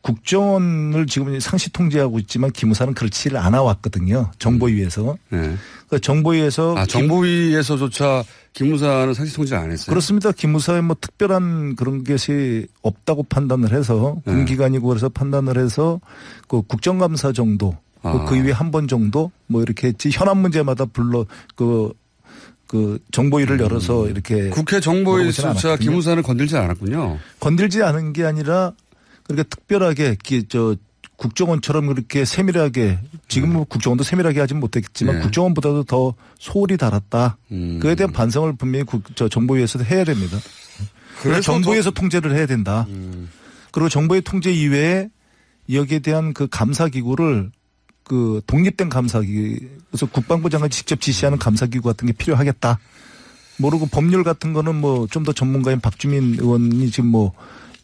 [SPEAKER 3] 국정원을 지금 상시 통제하고 있지만 기무사는 그렇지 않아 왔거든요. 정보위에서. 그러니까 정보위에서.
[SPEAKER 1] 정보위에서조차 기무사는 상시 통제를 안 했어요?
[SPEAKER 3] 그렇습니다. 기무사에 특별한 그런 것이 없다고 판단을 해서 군기관이고 그래서 판단을 해서 그 국정감사 정도 그 이후에 한 번 정도 이렇게 했지 현안 문제마다 그 정보위를 열어서 이렇게.
[SPEAKER 1] 국회 정보위조차 기무사는 건들지 않았군요.
[SPEAKER 3] 건들지 않은 게 아니라 그러니까 특별하게 국정원처럼 그렇게 세밀하게 지금은 국정원도 세밀하게 하진 못했지만 국정원보다도 더 소홀히 달았다. 그에 대한 반성을 분명히 정보위에서도 해야 됩니다. 그래서 정보위에서 통제를 해야 된다. 그리고 정보위 통제 이외에 여기에 대한 그 감사기구를 독립된 감사기구 그래서 국방부 장관이 직접 지시하는 감사기구 같은 게 필요하겠다. 모르고 법률 같은 거는 좀 더 전문가인 박주민 의원이 지금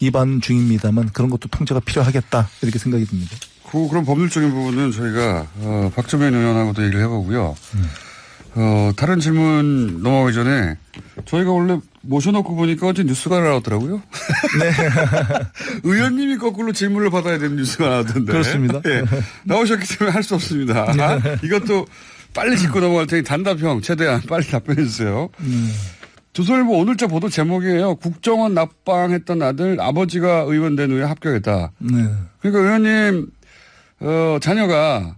[SPEAKER 3] 입안 중입니다만 그런 것도 통제가 필요하겠다 이렇게 생각이 듭니다.
[SPEAKER 1] 그럼 법률적인 부분은 저희가 박주민 의원하고도 얘기를 해보고요. 다른 질문 넘어가기 전에 저희가 원래 모셔놓고 보니까 어제 뉴스가 나왔더라고요. 네. 의원님이 거꾸로 질문을 받아야 되는 뉴스가 나왔던데.
[SPEAKER 3] 그렇습니다.
[SPEAKER 1] 네. 나오셨기 때문에 할 수 없습니다. 이것도 빨리 짚고 넘어갈 테니 단답형 최대한 빨리 답변해 주세요. 조선일보 오늘자 보도 제목이에요. 국정원 납방했던 아들 아버지가 의원 된 후에 합격했다.
[SPEAKER 3] 네.
[SPEAKER 1] 그러니까 의원님 자녀가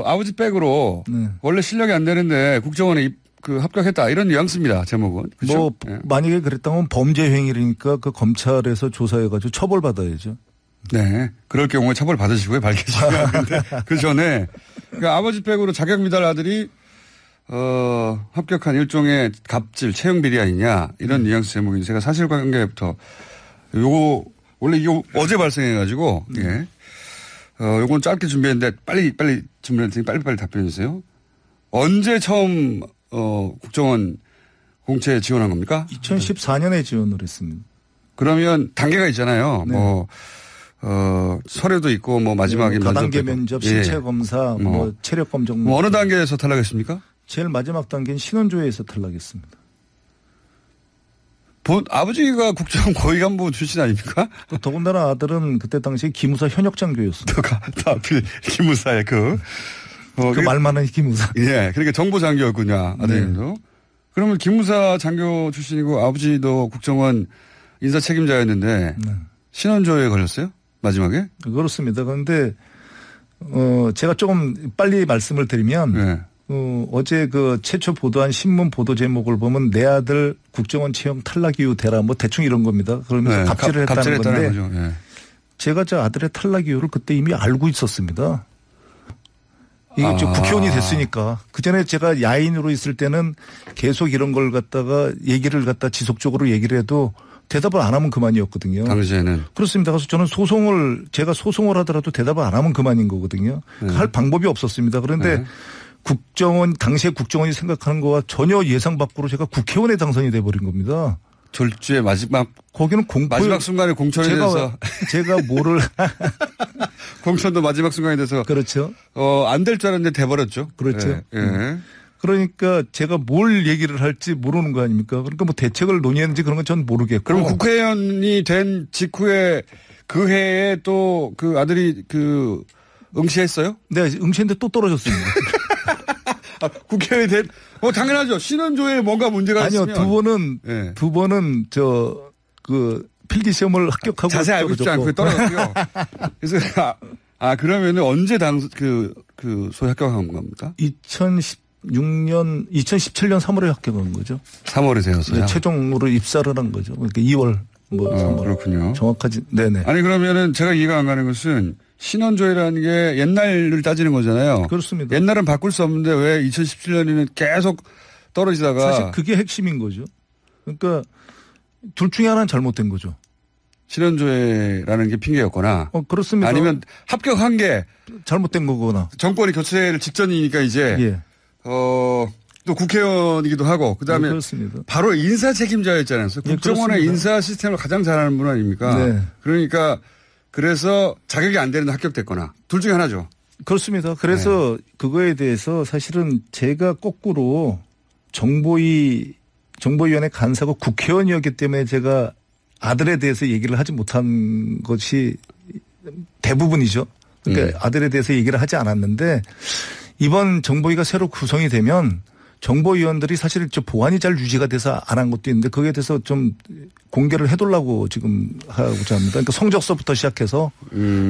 [SPEAKER 1] 아버지 백으로 원래 실력이 안 되는데 국정원에 합격했다 이런 뉘앙스입니다. 제목은. 그렇죠?
[SPEAKER 3] 만약에 그랬다면 범죄 행위니까 그 검찰에서 조사해가지고 처벌받아야죠.
[SPEAKER 1] 네. 그럴 경우에 처벌 받으시고요. 밝히시면 하는데 그 전에 그러니까 아버지 백으로 자격 미달 아들이 합격한 일종의 갑질, 채용 비리 아니냐, 이런 뉘앙스 제목인데, 제가 사실관계부터, 원래 이거 어제 발생해가지고, 요건 짧게 준비했는데, 빨리 준비할 테니 빨리 답변해 주세요. 언제 처음, 국정원 공채에 지원한 겁니까?
[SPEAKER 3] 2014년에 지원을 했습니다.
[SPEAKER 1] 그러면 단계가 있잖아요.
[SPEAKER 3] 네.
[SPEAKER 1] 서류도 있고 뭐 마지막에
[SPEAKER 3] 다단계 면접, 신체 검사, 뭐 체력 검정.
[SPEAKER 1] 뭐 어느 단계에서 탈락했습니까?
[SPEAKER 3] 제일 마지막 단계는 신원조회에서 탈락했습니다.
[SPEAKER 1] 아버지가 국정 고위간부 출신 아닙니까?
[SPEAKER 3] 또 더군다나 아들은 그때 당시에 기무사 현역장교였습니다.
[SPEAKER 1] 하필 기무사의 그
[SPEAKER 3] 말만한 기무사.
[SPEAKER 1] 예, 그러니까 정보장교였군요, 아들님도. 네. 그러면 기무사 장교 출신이고 아버지도 국정원 인사 책임자였는데 네. 신원조회에 걸렸어요? 마지막에?
[SPEAKER 3] 그렇습니다. 그런데 제가 조금 빨리 말씀을 드리면 네. 어제 그 최초 보도한 신문 보도 제목을 보면 내 아들 국정원 채용 탈락 이유 대라 뭐 대충 이런 겁니다. 그러면서 네, 갑질을 했다는 건데 거죠. 네. 제가 저 아들의 탈락 이유를 그때 이미 알고 있었습니다. 이게 국회의원이 됐으니까 그전에 제가 야인으로 있을 때는 계속 이런 걸 갖다가 얘기를 갖다 지속적으로 얘기를 해도 대답을 안 하면 그만이었거든요.
[SPEAKER 1] 당시에는.
[SPEAKER 3] 그렇습니다. 그래서 저는 제가 소송을 하더라도 대답을 안 하면 그만인 거거든요. 네. 할 방법이 없었습니다. 그런데 네. 당시에 국정원이 생각하는 거와 전혀 예상 밖으로 제가 국회의원에 당선이 돼버린 겁니다.
[SPEAKER 1] 졸지의
[SPEAKER 3] 거기는
[SPEAKER 1] 마지막 순간에 공천이 돼서.
[SPEAKER 3] 제가 뭐를.
[SPEAKER 1] 공천도 마지막 순간이 돼서.
[SPEAKER 3] 그렇죠.
[SPEAKER 1] 안 될 줄 알았는데 돼버렸죠.
[SPEAKER 3] 그렇죠. 예. 그러니까 제가 뭘 얘기를 할지 모르는 거 아닙니까? 그러니까 뭐 대책을 논의했는지 그런 건 전 모르겠고.
[SPEAKER 1] 그럼 국회의원이 된 직후에 그 해에 또 그 아들이 응시했어요?
[SPEAKER 3] 네, 응시했는데 또 떨어졌습니다.
[SPEAKER 1] 국회의원이 된, 당연하죠. 신원조에 뭔가 문제가 있으면.
[SPEAKER 3] 아니요, 두 번은 필기 시험을 합격하고.
[SPEAKER 1] 자세히 알고 싶지 않고 떨어졌고요. 그래서, 그러면은 언제 소위 합격한 겁니까?
[SPEAKER 3] 2017년 3월에 합격한 거죠.
[SPEAKER 1] 3월에 되었어요?
[SPEAKER 3] 네, 최종으로 입사를 한 거죠. 그러니까 2월, 3월.
[SPEAKER 1] 그렇군요.
[SPEAKER 3] 정확하지, 네네.
[SPEAKER 1] 아니, 그러면은 제가 이해가 안 가는 것은 신원조회라는 게 옛날을 따지는 거잖아요.
[SPEAKER 3] 그렇습니다.
[SPEAKER 1] 옛날은 바꿀 수 없는데 왜 2017년에는 계속 떨어지다가.
[SPEAKER 3] 사실 그게 핵심인 거죠. 그러니까 둘 중에 하나는 잘못된 거죠.
[SPEAKER 1] 신원조회라는 게 핑계였거나.
[SPEAKER 3] 그렇습니다.
[SPEAKER 1] 아니면 합격한 게.
[SPEAKER 3] 잘못된 거거나.
[SPEAKER 1] 정권이 교체를 직전이니까 이제. 예. 또 국회의원이기도 하고. 그다음에.
[SPEAKER 3] 그렇습니다.
[SPEAKER 1] 바로 인사 책임자였잖아요. 국정원의 예, 인사 시스템을 가장 잘하는 분 아닙니까? 네. 그러니까 그래서 자격이 안 되는데 합격됐거나. 둘 중에 하나죠.
[SPEAKER 3] 그렇습니다. 그래서 네. 그거에 대해서 사실은 제가 거꾸로 정보위원회 간사고 국회의원이었기 때문에 제가 아들에 대해서 얘기를 하지 못한 것이 대부분이죠. 그러니까 아들에 대해서 얘기를 하지 않았는데 이번 정보위가 새로 구성이 되면 정보위원들이 사실 보안이 잘 유지가 돼서 안 한 것도 있는데 거기에 대해서 좀 공개를 해달라고 지금 하고자 합니다. 그러니까 성적서부터 시작해서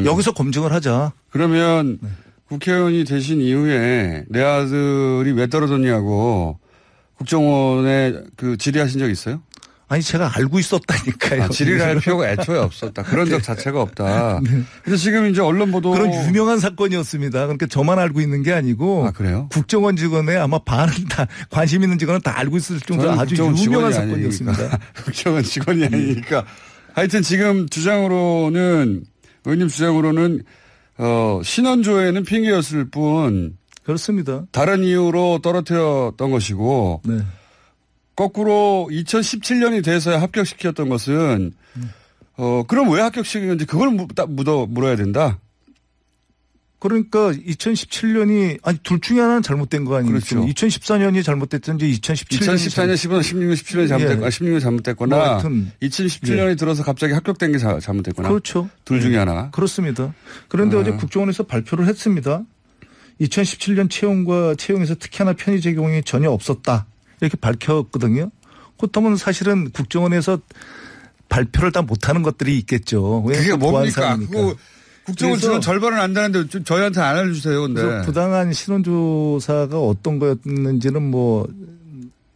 [SPEAKER 3] 여기서 검증을 하자.
[SPEAKER 1] 그러면 네. 국회의원이 되신 이후에 내 아들이 왜 떨어졌냐고 국정원에 질의하신 적 있어요?
[SPEAKER 3] 아니 제가 알고 있었다니까요.
[SPEAKER 1] 질의를 할 필요가 애초에 없었다. 그런 적 자체가 없다. 네. 그래서 지금 이제 언론 보도
[SPEAKER 3] 그런 유명한 사건이었습니다. 그러니까 저만 알고 있는 게 아니고
[SPEAKER 1] 그래요?
[SPEAKER 3] 국정원 직원에 아마 반은 다 관심 있는 직원은 다 알고 있을 정도로 아주 유명한 사건이었습니다.
[SPEAKER 1] 국정원 직원이 아니니까. 하여튼 지금 의원님 주장으로는 신원조회는 핑계였을 뿐
[SPEAKER 3] 그렇습니다.
[SPEAKER 1] 다른 이유로 떨어뜨렸던 것이고
[SPEAKER 3] 네.
[SPEAKER 1] 거꾸로 2017년이 돼서야 합격시켰던 것은 그럼 왜 합격시킨 건지 그걸 물어야 된다.
[SPEAKER 3] 그러니까 2017년이 둘 중에 하나는 잘못된 거 아니에요?
[SPEAKER 1] 그렇죠.
[SPEAKER 3] 2014년이 잘못됐든지 2017년
[SPEAKER 1] 15년, 16년, 17년이 잘못됐거나 16년이 잘못됐거나 2017년이 들어서 갑자기 합격된 게 잘못됐거나
[SPEAKER 3] 그렇죠.
[SPEAKER 1] 둘 중에 하나.
[SPEAKER 3] 그렇습니다. 그런데 어제 국정원에서 발표를 했습니다. 2017년 채용에서 특히 하나 편의 적용이 전혀 없었다. 이렇게 밝혔거든요. 그렇다면 사실은 국정원에서 발표를 다 못하는 것들이 있겠죠.
[SPEAKER 1] 그게 뭡니까? 국정원 지원 절반은 안 되는데 저희한테 안 알려주세요. 근데.
[SPEAKER 3] 그래서 부당한 신원조사가 어떤 거였는지는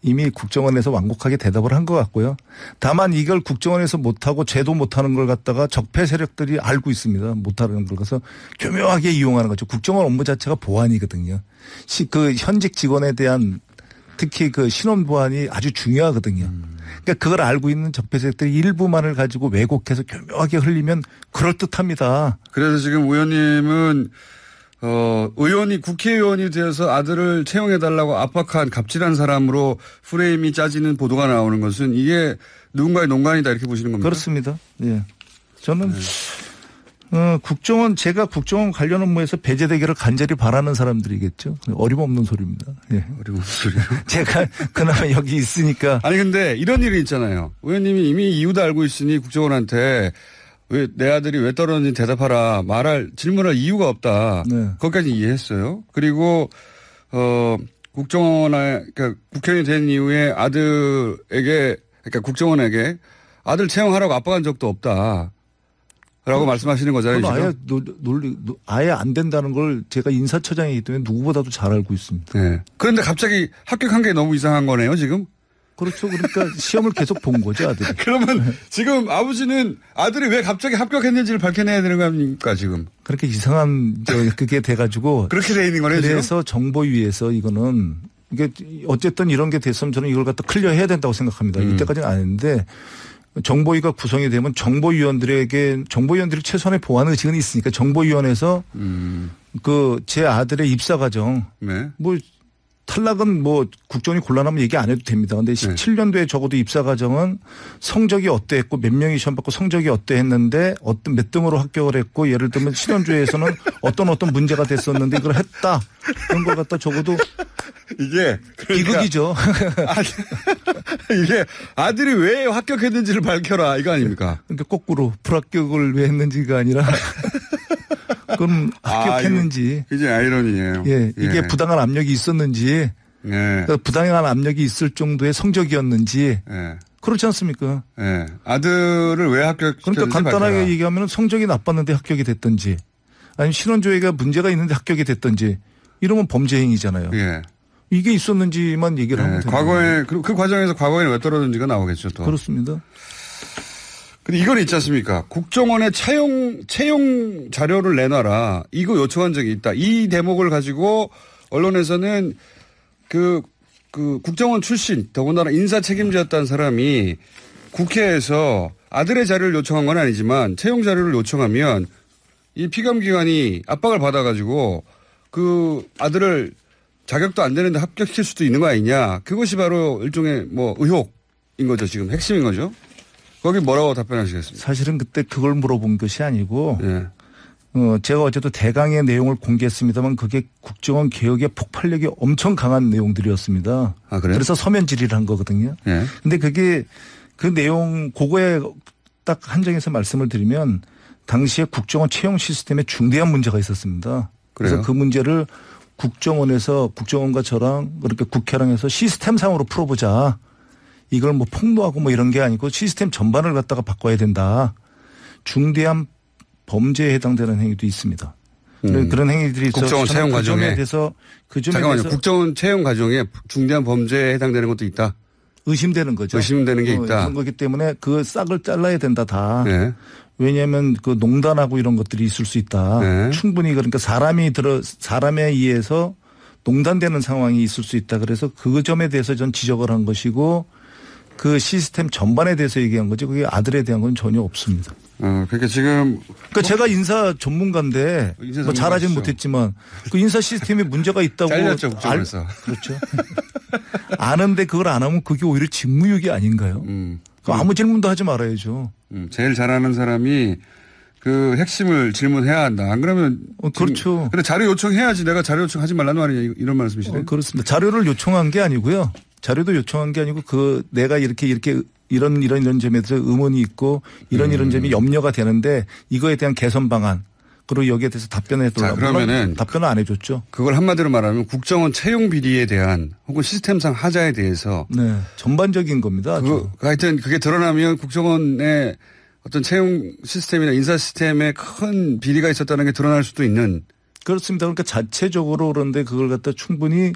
[SPEAKER 3] 이미 국정원에서 완곡하게 대답을 한 것 같고요. 다만 이걸 국정원에서 못하고 죄도 못하는 걸 갖다가 적폐 세력들이 알고 있습니다. 못하는 걸. 그래서 교묘하게 이용하는 거죠. 국정원 업무 자체가 보안이거든요. 그 현직 직원에 대한 특히 신원 보안이 아주 중요하거든요. 그러니까 그걸 알고 있는 적폐 세력들이 일부만을 가지고 왜곡해서 교묘하게 흘리면 그럴듯합니다.
[SPEAKER 1] 그래서 지금 의원님은 국회의원이 되어서 아들을 채용해달라고 압박한 갑질한 사람으로 프레임이 짜지는 보도가 나오는 것은 이게 누군가의 농간이다 이렇게 보시는 겁니까?
[SPEAKER 3] 그렇습니다. 예. 저는 국정원 제가 국정원 관련 업무에서 배제되기를 간절히 바라는 사람들이겠죠. 어림없는 소리입니다. 예.
[SPEAKER 1] 어림없는 소리요?
[SPEAKER 3] 제가 그나마 여기 있으니까.
[SPEAKER 1] 아니 근데 이런 일이 있잖아요. 의원님이 이미 이유도 알고 있으니 국정원한테 왜 내 아들이 왜 떨어졌는지 대답하라 질문할 이유가 없다.
[SPEAKER 3] 네.
[SPEAKER 1] 거기까지 이해했어요. 그리고 국정원에 그러니까 국회의원이 된 이후에 아들에게 그러니까 국정원에게 아들 채용하라고 압박한 적도 없다. 라고 말씀하시는 거잖아요.
[SPEAKER 3] 아예 아예 안 된다는 걸 제가 인사처장이기 때문에 누구보다도 잘 알고 있습니다.
[SPEAKER 1] 네. 그런데 갑자기 합격한 게 너무 이상한 거네요, 지금?
[SPEAKER 3] 그렇죠. 그러니까 시험을 계속 본 거죠, 아들이.
[SPEAKER 1] 그러면 지금 아버지는 아들이 왜 갑자기 합격했는지를 밝혀내야 되는 거 아닙니까, 지금?
[SPEAKER 3] 그렇게 이상한 그게 돼가지고.
[SPEAKER 1] 그렇게 돼 있는 거네요,
[SPEAKER 3] 그래서
[SPEAKER 1] 지금?
[SPEAKER 3] 정보위에서 이거는 이게 어쨌든 이런 게 됐으면 저는 이걸 갖다 클리어해야 된다고 생각합니다. 이때까지는 안 했는데 정보위가 구성이 되면 정보위원들이 최소한의 보완 의식은 있으니까 정보위원회에서 제 아들의 입사 과정
[SPEAKER 1] 네.
[SPEAKER 3] 뭐 탈락은 뭐 국정원이 곤란하면 얘기 안 해도 됩니다. 근데 17년도에 적어도 입사 과정은 성적이 어떠했고 몇 명이 시험 받고 성적이 어떠했는데 몇 등으로 합격을 했고 예를 들면 신원조회에서는 어떤 문제가 됐었는데 이걸 했다. 그런 걸 갖다 적어도
[SPEAKER 1] 이게
[SPEAKER 3] 비극이죠.
[SPEAKER 1] 이게 아들이 왜 합격했는지를 밝혀라 이거 아닙니까?
[SPEAKER 3] 그러니까 거꾸로 불합격을 왜 했는지가 아니라 그럼 합격했는지.
[SPEAKER 1] 이제 아이러니예요.
[SPEAKER 3] 예, 이게 부당한 압력이 있었는지,
[SPEAKER 1] 예.
[SPEAKER 3] 그러니까 부당한 압력이 있을 정도의 성적이었는지,
[SPEAKER 1] 예.
[SPEAKER 3] 그렇지 않습니까?
[SPEAKER 1] 예. 아들을 왜 합격시켰는지
[SPEAKER 3] 그러니까 간단하게
[SPEAKER 1] 밝혀라.
[SPEAKER 3] 얘기하면 성적이 나빴는데 합격이 됐든지, 아니면 신원조회가 문제가 있는데 합격이 됐든지, 이러면 범죄 행위잖아요.
[SPEAKER 1] 예.
[SPEAKER 3] 이게 있었는지만 얘기를 하면 됩니다.
[SPEAKER 1] 과거에 그 과정에서 과거에는 왜 떨어졌는지가 나오겠죠. 또.
[SPEAKER 3] 그렇습니다.
[SPEAKER 1] 근데 이건 있지 않습니까? 국정원에 채용 자료를 내놔라. 이거 요청한 적이 있다. 이 대목을 가지고 언론에서는 그 국정원 출신 더군다나 인사 책임자였다는 사람이 국회에서 아들의 자료를 요청한 건 아니지만 채용 자료를 요청하면 이 피감기관이 압박을 받아가지고 그 아들을 자격도 안 되는데 합격시킬 수도 있는 거 아니냐. 그것이 바로 일종의 뭐 의혹인 거죠. 지금 핵심인 거죠. 거기 뭐라고 답변하시겠습니까?
[SPEAKER 3] 사실은 그때 그걸 물어본 것이 아니고
[SPEAKER 1] 예.
[SPEAKER 3] 제가 어제도 대강의 내용을 공개했습니다만 그게 국정원 개혁의 폭발력이 엄청 강한 내용들이었습니다.
[SPEAKER 1] 아, 그래요?
[SPEAKER 3] 그래서 서면 질의를 한 거거든요.
[SPEAKER 1] 예.
[SPEAKER 3] 근데 그게 그 내용 그거에 딱 한정해서 말씀을 드리면 당시에 국정원 채용 시스템에 중대한 문제가 있었습니다. 그래서
[SPEAKER 1] 그래요?
[SPEAKER 3] 그 문제를 국정원에서 국정원과 저랑 그렇게 국회랑 해서 시스템상으로 풀어보자. 이걸 뭐 폭로하고 뭐 이런 게 아니고 시스템 전반을 갖다가 바꿔야 된다. 중대한 범죄에 해당되는 행위도 있습니다. 그런 행위들이 있어서
[SPEAKER 1] 국정원 채용 과정에
[SPEAKER 3] 잠깐만요.
[SPEAKER 1] 국정원 채용 과정에 중대한 범죄에 해당되는 것도 있다.
[SPEAKER 3] 의심되는 거죠.
[SPEAKER 1] 의심되는 게 있다.
[SPEAKER 3] 그런 거기 때문에 그 싹을 잘라야 된다 다.
[SPEAKER 1] 네.
[SPEAKER 3] 왜냐하면 그 농단하고 이런 것들이 있을 수 있다.
[SPEAKER 1] 네.
[SPEAKER 3] 충분히 그러니까 사람에 의해서 농단되는 상황이 있을 수 있다. 그래서 그 점에 대해서 전 지적을 한 것이고 그 시스템 전반에 대해서 얘기한 거지 그게 아들에 대한 건 전혀 없습니다.
[SPEAKER 1] 그러니까 지금
[SPEAKER 3] 그러니까 제가 인사 전문가인데 뭐 잘하진 못했지만 그 인사 시스템에 문제가 있다고
[SPEAKER 1] 잘렸죠 국정원에서.
[SPEAKER 3] 그렇죠. 아는데 그걸 안 하면 그게 오히려 직무유기 아닌가요? 아무 질문도 하지 말아야죠.
[SPEAKER 1] 제일 잘하는 사람이 그 핵심을 질문해야 한다. 안 그러면
[SPEAKER 3] 그렇죠.
[SPEAKER 1] 근데 자료 요청해야지 내가 자료 요청하지 말라는 말이냐 이런 말씀이시네요.
[SPEAKER 3] 그렇습니다. 자료를 요청한 게 아니고요. 자료도 요청한 게 아니고 내가 이렇게 이런 점에 대해서 의문이 있고 이런 점이 염려가 되는데 이거에 대한 개선 방안 그리고 여기에 대해서 답변해 달라고.
[SPEAKER 1] 그러면은
[SPEAKER 3] 답변을 안 해줬죠.
[SPEAKER 1] 그걸 한마디로 말하면 국정원 채용 비리에 대한 혹은 시스템상 하자에 대해서
[SPEAKER 3] 네 전반적인 겁니다.
[SPEAKER 1] 하여튼 그게 드러나면 국정원의 어떤 채용 시스템이나 인사 시스템에 큰 비리가 있었다는 게 드러날 수도 있는.
[SPEAKER 3] 그렇습니다. 그러니까 자체적으로 그런데 그걸 갖다 충분히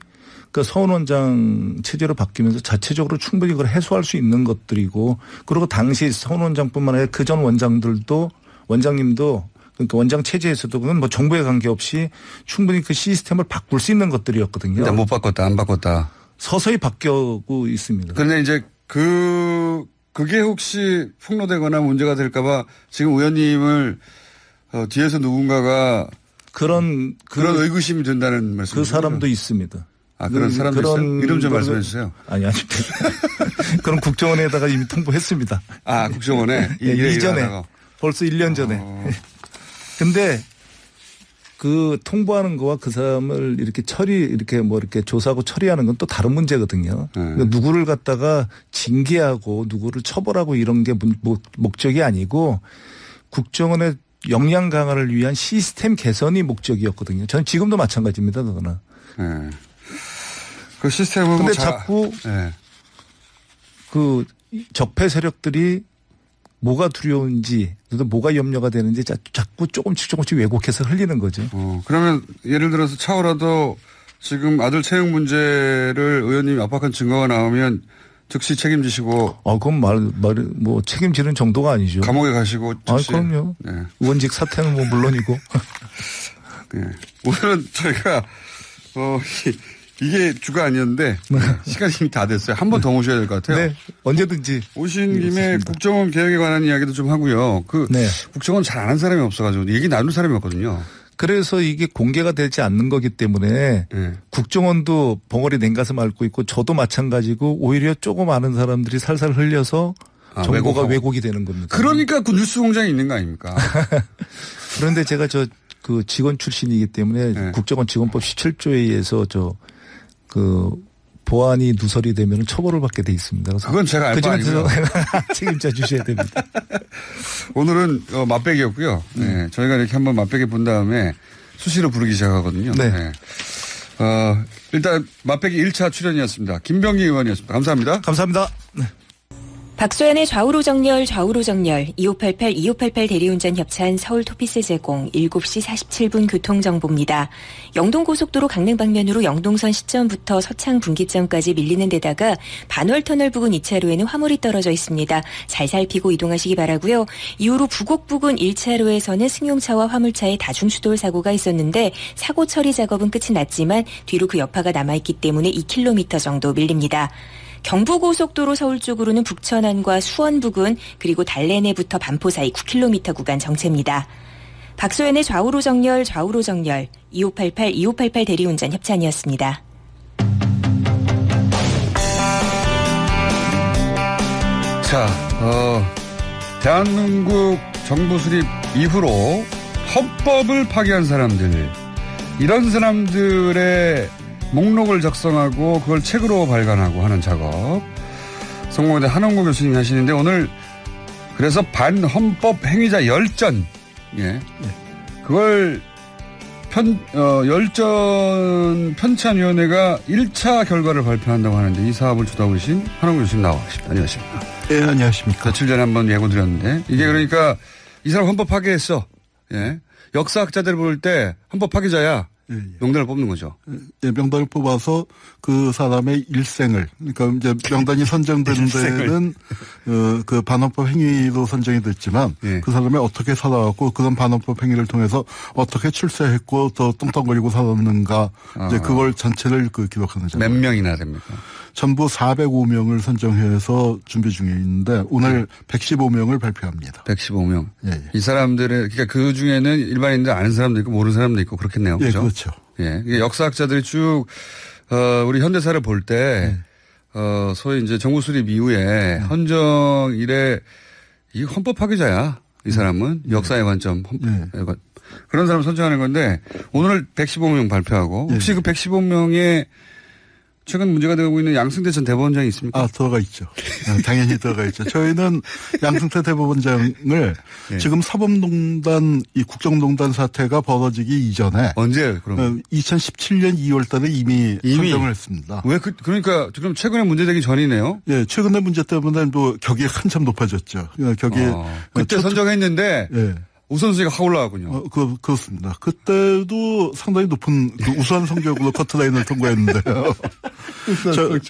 [SPEAKER 3] 그 서훈 원장 체제로 바뀌면서 자체적으로 충분히 그걸 해소할 수 있는 것들이고 그리고 당시 서훈 원장뿐만 아니라 그전 원장님도 그러니까 원장 체제에서도 그건 뭐 정부에 관계없이 충분히 그 시스템을 바꿀 수 있는 것들이었거든요.
[SPEAKER 1] 일단 못 바꿨다, 안 바꿨다.
[SPEAKER 3] 서서히 바뀌고 있습니다.
[SPEAKER 1] 그런데 이제 그게 혹시 폭로되거나 문제가 될까봐 지금 의원님을 뒤에서 누군가가 그런 의구심이 든다는 말씀이시죠?
[SPEAKER 3] 그 사람도 있습니다.
[SPEAKER 1] 그런 사람도 있어요? 이름 좀 말씀해 주세요.
[SPEAKER 3] 아니. 그런 국정원에다가 이미 통보했습니다.
[SPEAKER 1] 국정원에?
[SPEAKER 3] 이전에. 벌써 1년 전에. 근데 그 통보하는 거와 그 사람을 이렇게 조사하고 처리하는 건 또 다른 문제거든요. 그러니까 누구를 갖다가 징계하고 누구를 처벌하고 이런 게 목적이 아니고 국정원의 역량 강화를 위한 시스템 개선이 목적이었거든요. 저는 지금도 마찬가지입니다. 그거는.
[SPEAKER 1] 네. 그 시스템은
[SPEAKER 3] 근데 자꾸 그 적폐 세력들이 뭐가 두려운지, 뭐가 염려가 되는지 자꾸 조금씩 왜곡해서 흘리는 거죠.
[SPEAKER 1] 그러면 예를 들어서 차후라도 지금 아들 채용 문제를 의원님이 압박한 증거가 나오면 즉시 책임지시고.
[SPEAKER 3] 그건 책임지는 정도가 아니죠.
[SPEAKER 1] 감옥에 가시고. 즉시.
[SPEAKER 3] 그럼요. 네. 의원직 사퇴는 물론이고.
[SPEAKER 1] 네. 오늘은 저희가, 이게 주가 아니었는데 시간이 이미 다 됐어요. 한 번 더 모셔야 될 것 같아요.
[SPEAKER 3] 네, 언제든지.
[SPEAKER 1] 오신 김에 국정원 개혁에 관한 이야기도 좀 하고요. 국정원 잘 아는 사람이 없어가지고 얘기 나눌 사람이 없거든요.
[SPEAKER 3] 그래서 이게 공개가 되지 않는 거기 때문에 국정원도 벙어리 냉가슴 앓고 있고 저도 마찬가지고 오히려 조금 아는 사람들이 살살 흘려서 정보가 왜곡이 되는 겁니다.
[SPEAKER 1] 그러니까 그 뉴스 공장이 있는 거 아닙니까?
[SPEAKER 3] 그런데 제가 그 직원 출신이기 때문에 국정원 직원법 17조에 의해서 보안이 누설이 되면 처벌을 받게 돼 있습니다.
[SPEAKER 1] 그건 제가 알 바 아니고요.
[SPEAKER 3] 책임져 주셔야 됩니다.
[SPEAKER 1] 오늘은 맛배기였고요. 네. 저희가 이렇게 한번 맛배기 본 다음에 수시로 부르기 시작하거든요.
[SPEAKER 3] 네.
[SPEAKER 1] 네. 일단 맛배기 1차 출연이었습니다. 김병기 의원이었습니다. 감사합니다.
[SPEAKER 3] 감사합니다. 네.
[SPEAKER 4] 박소연의 좌우로 정렬 2588 대리운전 협찬 서울 토피스 제공 7시 47분 교통정보입니다. 영동고속도로 강릉 방면으로 영동선 시점부터 서창 분기점까지 밀리는 데다가 반월터널 부근 2차로에는 화물이 떨어져 있습니다. 잘 살피고 이동하시기 바라고요. 이후로 부곡 부근 1차로에서는 승용차와 화물차의 다중추돌 사고가 있었는데 사고 처리 작업은 끝이 났지만 뒤로 그 여파가 남아있기 때문에 2km 정도 밀립니다. 경부고속도로 서울 쪽으로는 북천안과 수원 부근 그리고 달래내부터 반포 사이 9km 구간 정체입니다. 박소연의 좌우로 정렬 2588 대리운전 협찬이었습니다.
[SPEAKER 1] 자, 대한민국 정부 수립 이후로 헌법을 파기한 사람들, 이런 사람들의 목록을 작성하고 그걸 책으로 발간하고 하는 작업, 성공회대 한원구 교수님이 하시는데 오늘 그래서 반헌법 행위자 열전, 그걸 열전 편찬위원회가 1차 결과를 발표한다고 하는데 이 사업을 주도하고 계신 한원구 교수님 나와 계십니다. 안녕하십니까?
[SPEAKER 5] 네, 안녕하십니까?
[SPEAKER 1] 며칠 전에 한번 예고 드렸는데 이게 그러니까 이 사람 헌법 파괴했어. 역사학자들 부를 때 헌법 파괴자야. 명단을 뽑는 거죠.
[SPEAKER 5] 명단을 뽑아서 그 사람의 일생을, 그러니까 이제 명단이 선정되는 데는 그 반헌법 행위로 선정이 됐지만 그 사람이 어떻게 살아왔고 그런 반헌법 행위를 통해서 어떻게 출세했고 더 뚱뚱거리고 살았는가, 이제 그걸 전체를 기록하는 점.
[SPEAKER 1] 몇 명이나 됩니까?
[SPEAKER 5] 전부 405명을 선정해서 준비 중에 있는데 오늘 115명을 발표합니다.
[SPEAKER 1] 115명. 이 사람들의, 그러니까 그 중에는 일반인들 아는 사람도 있고 모르는 사람도 있고 그렇겠네요. 그렇죠?
[SPEAKER 5] 그렇죠.
[SPEAKER 1] 역사학자들이 쭉 우리 현대사를 볼 때 소위 이제 정부 수립 이후에 헌정 이래 이 헌법 파괴자야. 이 사람은 역사의 관점 그런 사람을 선정하는 건데 오늘 115명 발표하고 혹시 그 115명의 최근 문제가 되고 있는 양승태 전 대법원장이 있습니까?
[SPEAKER 5] 들어가 있죠. 당연히 들어가 있죠. 저희는 양승태 대법원장을 지금 사법농단, 이 국정농단 사태가 벌어지기 이전에.
[SPEAKER 1] 언제 그럼?
[SPEAKER 5] 2017년 2월 달에 이미 선정을 했습니다.
[SPEAKER 1] 왜 그러니까 지금 최근에 문제되기 전이네요?
[SPEAKER 5] 최근에 문제 때문에 격이 한참 높아졌죠.
[SPEAKER 1] 그때 선정했는데. 우선순위가 확 올라가군요.
[SPEAKER 5] 그렇습니다. 그때도 상당히 높은 우수한 성적으로 커트라인을 통과했는데요.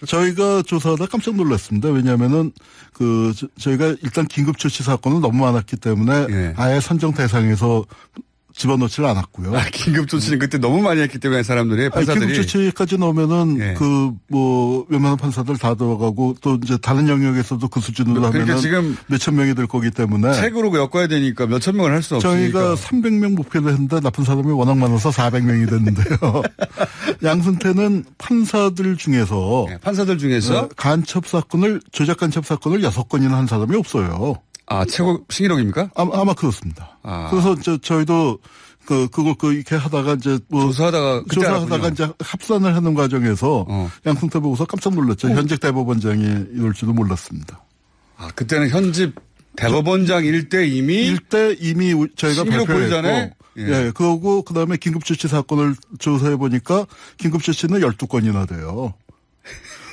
[SPEAKER 5] 저희가 조사하다 깜짝 놀랐습니다. 왜냐하면은 저희가 일단 긴급 조치 사건은 너무 많았기 때문에 아예 선정 대상에서 집어넣지를 않았고요.
[SPEAKER 1] 긴급 조치는 그때 너무 많이 했기 때문에 사람들이 판사들이.
[SPEAKER 5] 긴급 조치까지 넣으면은 웬만한 판사들 다 들어가고 또 이제 다른 영역에서도 그 수준으로
[SPEAKER 1] 그러니까
[SPEAKER 5] 하면은
[SPEAKER 1] 지금
[SPEAKER 5] 몇천 명이 될 거기 때문에
[SPEAKER 1] 책으로 엮어야 되니까 몇천 명을 할 수 없으니까.
[SPEAKER 5] 저희가 300명 목표를 했는데 나쁜 사람이 워낙 많아서 400명이 됐는데요. 양승태는 판사들 중에서
[SPEAKER 1] 조작 간첩 사건을
[SPEAKER 5] 6건이나 한 사람이 없어요.
[SPEAKER 1] 아, 최고 신기록입니까?
[SPEAKER 5] 아마 그렇습니다. 그래서 저희도 그걸 이렇게 하다가 이제 조사하다가 이제 합산을 하는 과정에서 양승태 보고서 깜짝 놀랐죠. 현직 대법원장이 이럴 줄도 몰랐습니다.
[SPEAKER 1] 아, 그때는 현직 대법원장 일대 이미
[SPEAKER 5] 저희가 발표했고, 예, 그러고 그다음에 긴급조치 사건을 조사해 보니까 긴급조치는 12건이나 돼요.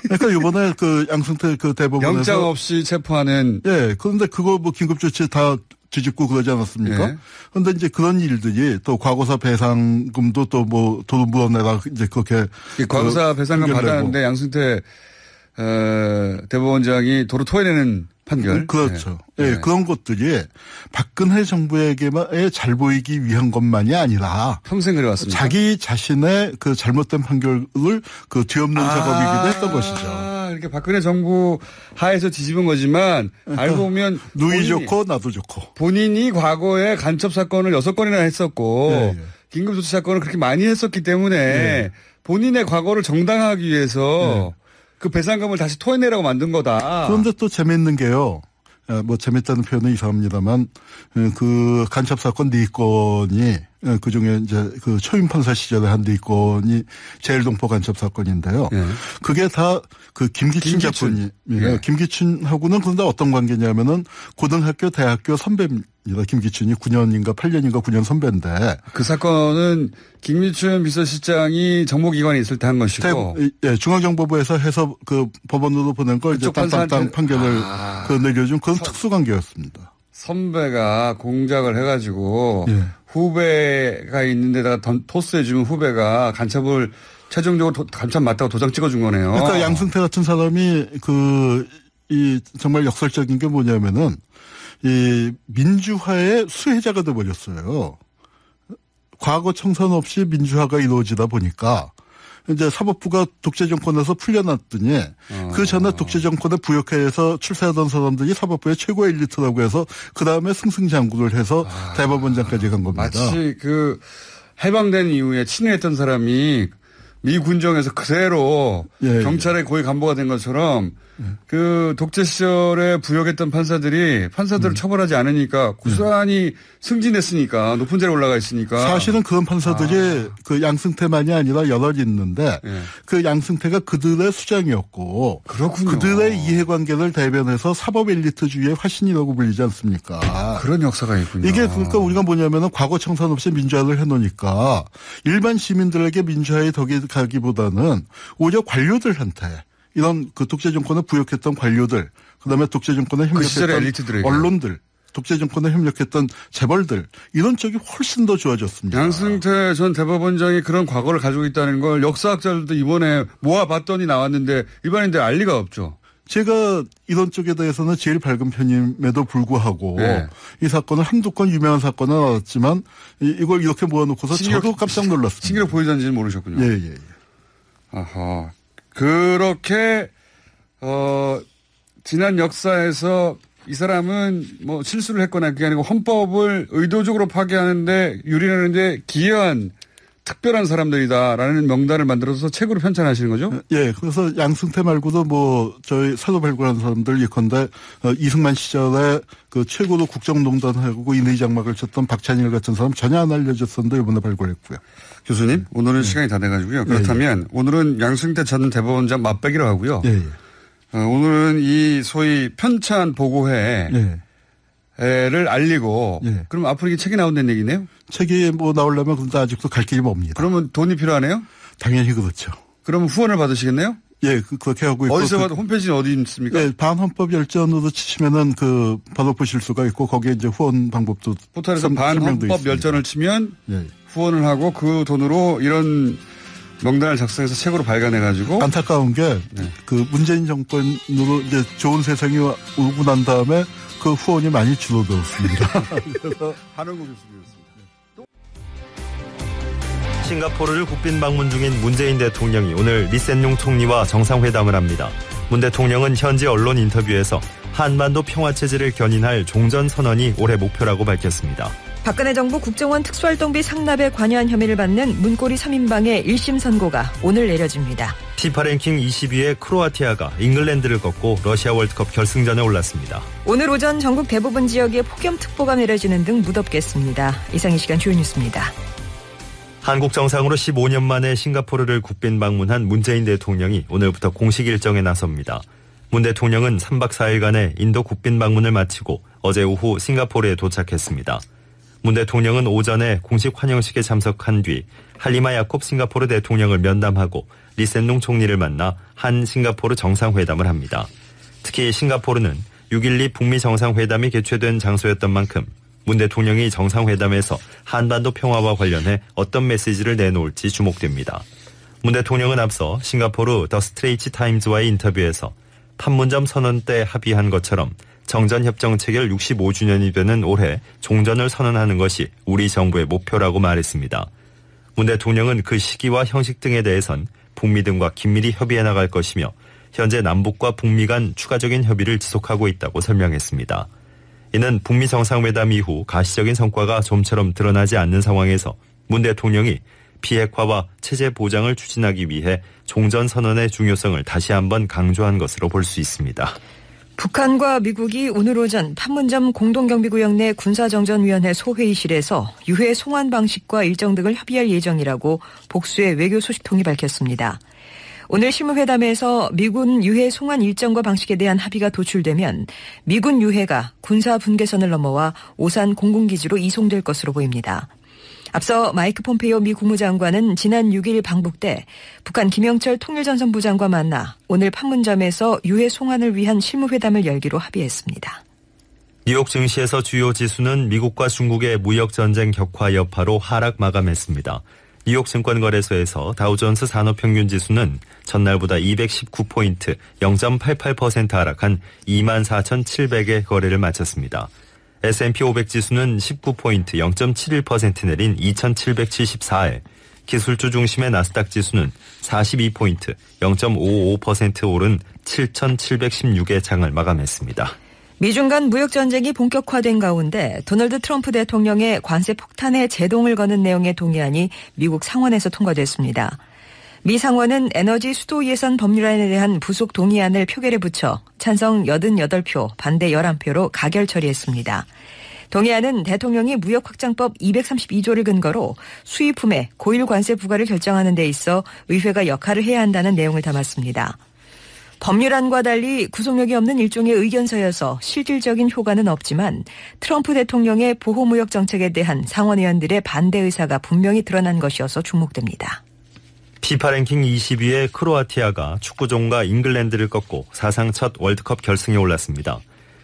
[SPEAKER 5] 그러니까 이번에 양승태 대법원에서
[SPEAKER 1] 영장 없이 체포하는.
[SPEAKER 5] 예, 그런데 그거 긴급조치 다 뒤집고 그러지 않았습니까? 그런데 이제 그런 일들이 또 과거사 배상금도 또 돈을 물어내라 이제 그렇게.
[SPEAKER 1] 과거사 배상금 받았는데 양승태 대법원장이 도로 토해내는 판결.
[SPEAKER 5] 그렇죠. 예, 그런 것들이 박근혜 정부에게만 잘 보이기 위한 것만이 아니라
[SPEAKER 1] 평생 그래왔습니다.
[SPEAKER 5] 자기 자신의 잘못된 판결을 뒤엎는 작업이기도 했던 것이죠.
[SPEAKER 1] 이렇게 박근혜 정부 하에서 뒤집은 거지만 알고 보면
[SPEAKER 5] 누이 좋고 나도 좋고
[SPEAKER 1] 본인이 과거에 간첩 사건을 6건이나 했었고 긴급조치 사건을 그렇게 많이 했었기 때문에 본인의 과거를 정당화하기 위해서 그 배상금을 다시 토해내라고 만든 거다.
[SPEAKER 5] 그런데 또 재밌는 게요. 재밌다는 표현은 이상합니다만, 간첩 사건 4건이, 그 중에 이제 초임 판사 시절에 한 4건이 제일동포 간첩 사건인데요. 그게 다 김기춘 작가님. 김기춘하고는 그런데 어떤 관계냐면은 고등학교, 대학교 선배입니다. 김기춘이 9년인가 8년인가 9년 선배인데.
[SPEAKER 1] 그 사건은 김기춘 비서실장이 정보기관에 있을 때 한 것이고.
[SPEAKER 5] 중앙정보부에서 해서 법원으로 보낸 걸 이제 땅땅땅 판결을 내려준 그런 특수관계였습니다.
[SPEAKER 1] 선배가 공작을 해가지고 후배가 있는 데다가 토스해주면 후배가 간첩을 최종적으로 간첩 맞다고 도장 찍어준 거네요.
[SPEAKER 5] 그러니까 양승태 같은 사람이 정말 역설적인 게 뭐냐면은 이 민주화의 수혜자가 돼버렸어요. 과거 청산 없이 민주화가 이루어지다 보니까 이제 사법부가 독재 정권에서 풀려났더니 그 전에 독재 정권에 부역해서 출세하던 사람들이 사법부의 최고 엘리트라고 해서 그 다음에 승승장구를 해서 대법원장까지 간 겁니다.
[SPEAKER 1] 마치 해방된 이후에 친위했던 사람이 미 군정에서 그대로 경찰의 고위 간부가 된 것처럼 독재 시절에 부역했던 판사들을 처벌하지 않으니까 고스란히 승진했으니까 높은 자리에 올라가 있으니까.
[SPEAKER 5] 사실은 그런 판사들이 양승태만이 아니라 여럿 있는데 그 양승태가 그들의 수장이었고
[SPEAKER 1] 그렇군요.
[SPEAKER 5] 그들의 이해관계를 대변해서 사법 엘리트주의의 화신이라고 불리지 않습니까?
[SPEAKER 1] 그런 역사가 있군요.
[SPEAKER 5] 이게 그러니까 우리가 뭐냐면은 과거 청산 없이 민주화를 해놓으니까 일반 시민들에게 민주화의 덕이 가기보다는 오히려 관료들한테 이런 독재 정권에 부역했던 관료들, 그다음에 독재 정권에 협력했던 언론들, 독재 정권에 협력했던 재벌들 이런 쪽이 훨씬 더 좋아졌습니다.
[SPEAKER 1] 양승태 전 대법원장이 그런 과거를 가지고 있다는 걸 역사학자들도 이번에 모아봤더니 나왔는데 일반인들 알 리가 없죠.
[SPEAKER 5] 제가 이런 쪽에 대해서는 제일 밝은 편임에도 불구하고 이 사건을 한두 건 유명한 사건은 알았지만 이걸 이렇게 모아놓고서 저도 깜짝 놀랐습니다.
[SPEAKER 1] 신기록 보이던지는 모르셨군요.
[SPEAKER 5] 예.
[SPEAKER 1] 아하. 그렇게 지난 역사에서 이 사람은 실수를 했거나 그게 아니고 헌법을 의도적으로 파괴하는데 유린하는데 기여한 특별한 사람들이다라는 명단을 만들어서 책으로 편찬하시는 거죠?
[SPEAKER 5] 예. 그래서 양승태 말고도 저희 새로 발굴한 사람들 예컨대 이승만 시절에 최고로 국정농단하고 인의장막을 쳤던 박찬일 같은 사람 전혀 안 알려졌었는데 이번에 발굴했고요.
[SPEAKER 1] 교수님, 오늘은 시간이 다 돼가지고요. 그렇다면 오늘은 양승태 전 대법원장 맛배기로 하고요. 오늘은 이 소위 편찬 보고회를 알리고 그럼 앞으로 이게 책이 나온다는 얘기네요?
[SPEAKER 5] 책이 나오려면 근데 아직도 갈 길이 멉니다.
[SPEAKER 1] 그러면 돈이 필요하네요?
[SPEAKER 5] 당연히 그렇죠.
[SPEAKER 1] 그러면 후원을 받으시겠네요?
[SPEAKER 5] 예, 그렇게 하고 있고.
[SPEAKER 1] 어디서 봐도 홈페이지는 어디 있습니까?
[SPEAKER 5] 예, 반헌법 열전으로 치시면은 바로 보실 수가 있고 거기에 이제 후원 방법도.
[SPEAKER 1] 포털에서 반헌법 열전을 치면 후원을 하고 그 돈으로 이런 명단을 작성해서 책으로 발간해가지고.
[SPEAKER 5] 안타까운 게 문재인 정권으로 이제 좋은 세상이 오고 난 다음에 그 후원이 많이 줄어들었습니다.
[SPEAKER 1] 그래서 한홍구 교수님이었습니다.
[SPEAKER 6] 싱가포르를 국빈 방문 중인 문재인 대통령이 오늘 리센용 총리와 정상회담을 합니다. 문 대통령은 현지 언론 인터뷰에서 한반도 평화체제를 견인할 종전선언이 올해 목표라고 밝혔습니다.
[SPEAKER 7] 박근혜 정부 국정원 특수활동비 상납에 관여한 혐의를 받는 문고리 3인방의 1심 선고가 오늘 내려집니다.
[SPEAKER 6] 피파 랭킹 22위 크로아티아가 잉글랜드를 꺾고 러시아 월드컵 결승전에 올랐습니다.
[SPEAKER 7] 오늘 오전 전국 대부분 지역에 폭염특보가 내려지는 등 무덥겠습니다. 이상 이 시간 주요 뉴스입니다.
[SPEAKER 6] 한국 정상으로 15년 만에 싱가포르를 국빈 방문한 문재인 대통령이 오늘부터 공식 일정에 나섭니다. 문 대통령은 3박 4일간의 인도 국빈 방문을 마치고 어제 오후 싱가포르에 도착했습니다. 문 대통령은 오전에 공식 환영식에 참석한 뒤 할리마 야콥 싱가포르 대통령을 면담하고 리센룽 총리를 만나 한 싱가포르 정상회담을 합니다. 특히 싱가포르는 6.12 북미 정상회담이 개최된 장소였던 만큼 문 대통령이 정상회담에서 한반도 평화와 관련해 어떤 메시지를 내놓을지 주목됩니다. 문 대통령은 앞서 싱가포르 더 스트레이트 타임즈와의 인터뷰에서 판문점 선언 때 합의한 것처럼 정전협정 체결 65주년이 되는 올해 종전을 선언하는 것이 우리 정부의 목표라고 말했습니다. 문 대통령은 그 시기와 형식 등에 대해선 북미 등과 긴밀히 협의해 나갈 것이며 현재 남북과 북미 간 추가적인 협의를 지속하고 있다고 설명했습니다. 이는 북미 정상회담 이후 가시적인 성과가 좀처럼 드러나지 않는 상황에서 문 대통령이 비핵화와 체제 보장을 추진하기 위해 종전선언의 중요성을 다시 한번 강조한 것으로 볼 수 있습니다.
[SPEAKER 7] 북한과 미국이 오늘 오전 판문점 공동경비구역 내 군사정전위원회 소회의실에서 유해 송환 방식과 일정 등을 협의할 예정이라고 복수의 외교 소식통이 밝혔습니다. 오늘 실무회담에서 미군 유해 송환 일정과 방식에 대한 합의가 도출되면 미군 유해가 군사 분계선을 넘어와 오산 공군기지로 이송될 것으로 보입니다. 앞서 마이크 폼페이오 미 국무장관은 지난 6일 방북 때 북한 김영철 통일전선부 장과 만나 오늘 판문점에서 유해 송환을 위한 실무회담을 열기로 합의했습니다.
[SPEAKER 6] 뉴욕 증시에서 주요 지수는 미국과 중국의 무역전쟁 격화 여파로 하락 마감했습니다. 뉴욕 증권거래소에서 다우존스 산업평균지수는 전날보다 219포인트 0.88% 하락한 24,700의 거래를 마쳤습니다. S&P 500지수는 19포인트 0.71% 내린 2774에 기술주 중심의 나스닥 지수는 42포인트 0.55% 오른 7716의 장을 마감했습니다.
[SPEAKER 7] 미중 간 무역전쟁이 본격화된 가운데 도널드 트럼프 대통령의 관세 폭탄에 제동을 거는 내용의 동의안이 미국 상원에서 통과됐습니다. 미 상원은 에너지 수도 예산 법률안에 대한 부속 동의안을 표결에 붙여 찬성 88표, 반대 11표로 가결 처리했습니다. 동의안은 대통령이 무역확장법 232조를 근거로 수입품에 고율 관세 부과를 결정하는 데 있어 의회가 역할을 해야 한다는 내용을 담았습니다. 법률안과 달리 구속력이 없는 일종의 의견서여서 실질적인 효과는 없지만 트럼프 대통령의 보호무역 정책에 대한 상원 의원들의 반대 의사가 분명히 드러난 것이어서 주목됩니다.
[SPEAKER 6] 피파 랭킹 22위의 크로아티아가 축구종가 잉글랜드를 꺾고 사상 첫 월드컵 결승에 올랐습니다.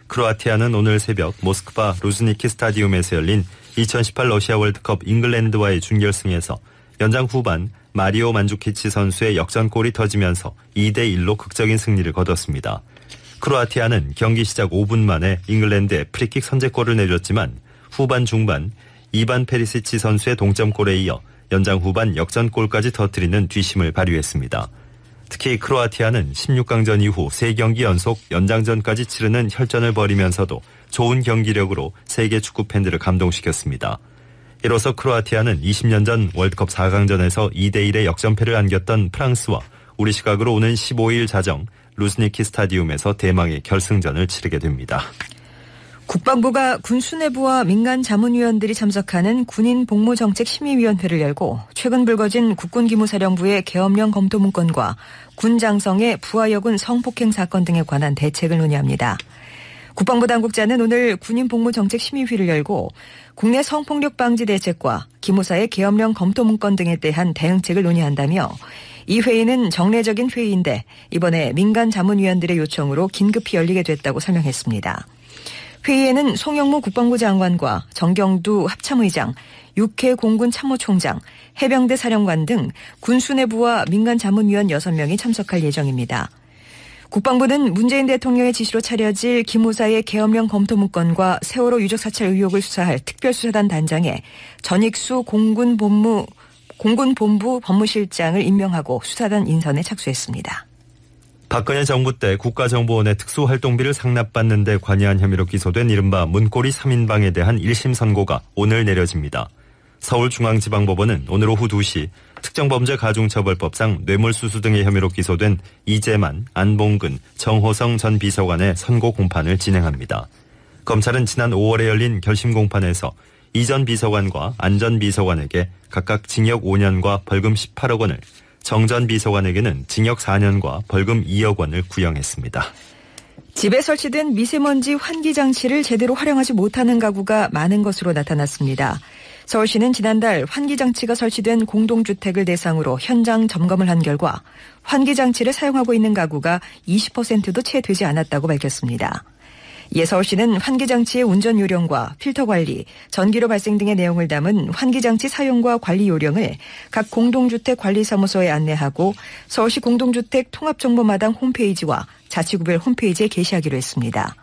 [SPEAKER 6] 크로아티아는 오늘 새벽 모스크바 루즈니키 스타디움에서 열린 2018 러시아 월드컵 잉글랜드와의 준결승에서 연장 후반 마리오 만주키치 선수의 역전골이 터지면서 2대1로 극적인 승리를 거뒀습니다. 크로아티아는 경기 시작 5분 만에 잉글랜드에 프리킥 선제골을 내줬지만 후반 중반 이반 페리시치 선수의 동점골에 이어 연장 후반 역전골까지 터뜨리는 뒤심을 발휘했습니다. 특히 크로아티아는 16강전 이후 3경기 연속 연장전까지 치르는 혈전을 벌이면서도 좋은 경기력으로 세계 축구 팬들을 감동시켰습니다. 이로써 크로아티아는 20년 전 월드컵 4강전에서 2대1의 역전패를 안겼던 프랑스와 우리 시각으로 오는 15일 자정 루즈니키 스타디움에서 대망의 결승전을 치르게 됩니다.
[SPEAKER 7] 국방부가 군 수뇌부와 민간 자문위원들이 참석하는 군인복무정책심의위원회를 열고 최근 불거진 국군기무사령부의 계엄령 검토 문건과 군 장성의 부하여군 성폭행 사건 등에 관한 대책을 논의합니다. 국방부 당국자는 오늘 군인복무정책심의위를 열고 국내 성폭력 방지 대책과 기무사의 계엄령 검토 문건 등에 대한 대응책을 논의한다며 이 회의는 정례적인 회의인데 이번에 민간 자문위원들의 요청으로 긴급히 열리게 됐다고 설명했습니다. 회의에는 송영무 국방부 장관과 정경두 합참의장, 육해 공군 참모총장, 해병대 사령관 등 군수뇌부와 민간 자문위원 6명이 참석할 예정입니다. 국방부는 문재인 대통령의 지시로 차려질 기무사의 계엄령 검토 문건과 세월호 유족 사찰 의혹을 수사할 특별수사단 단장에 전익수 공군본부 법무실장을 임명하고 수사단 인선에 착수했습니다.
[SPEAKER 6] 박근혜 정부 때 국가정보원의 특수활동비를 상납받는 데 관여한 혐의로 기소된 이른바 문고리 3인방에 대한 1심 선고가 오늘 내려집니다. 서울중앙지방법원은 오늘 오후 2시 특정범죄가중처벌법상 뇌물수수 등의 혐의로 기소된 이재만, 안봉근, 정호성 전 비서관의 선고 공판을 진행합니다. 검찰은 지난 5월에 열린 결심 공판에서 이 전 비서관과 안 전 비서관에게 각각 징역 5년과 벌금 18억 원을, 정 전 비서관에게는 징역 4년과 벌금 2억 원을 구형했습니다.
[SPEAKER 7] 집에 설치된 미세먼지 환기 장치를 제대로 활용하지 못하는 가구가 많은 것으로 나타났습니다. 서울시는 지난달 환기장치가 설치된 공동주택을 대상으로 현장 점검을 한 결과 환기장치를 사용하고 있는 가구가 20%도 채 되지 않았다고 밝혔습니다. 이에 서울시는 환기장치의 운전 요령과 필터 관리, 전기료 발생 등의 내용을 담은 환기장치 사용과 관리 요령을 각 공동주택 관리사무소에 안내하고 서울시 공동주택 통합정보마당 홈페이지와 자치구별 홈페이지에 게시하기로 했습니다.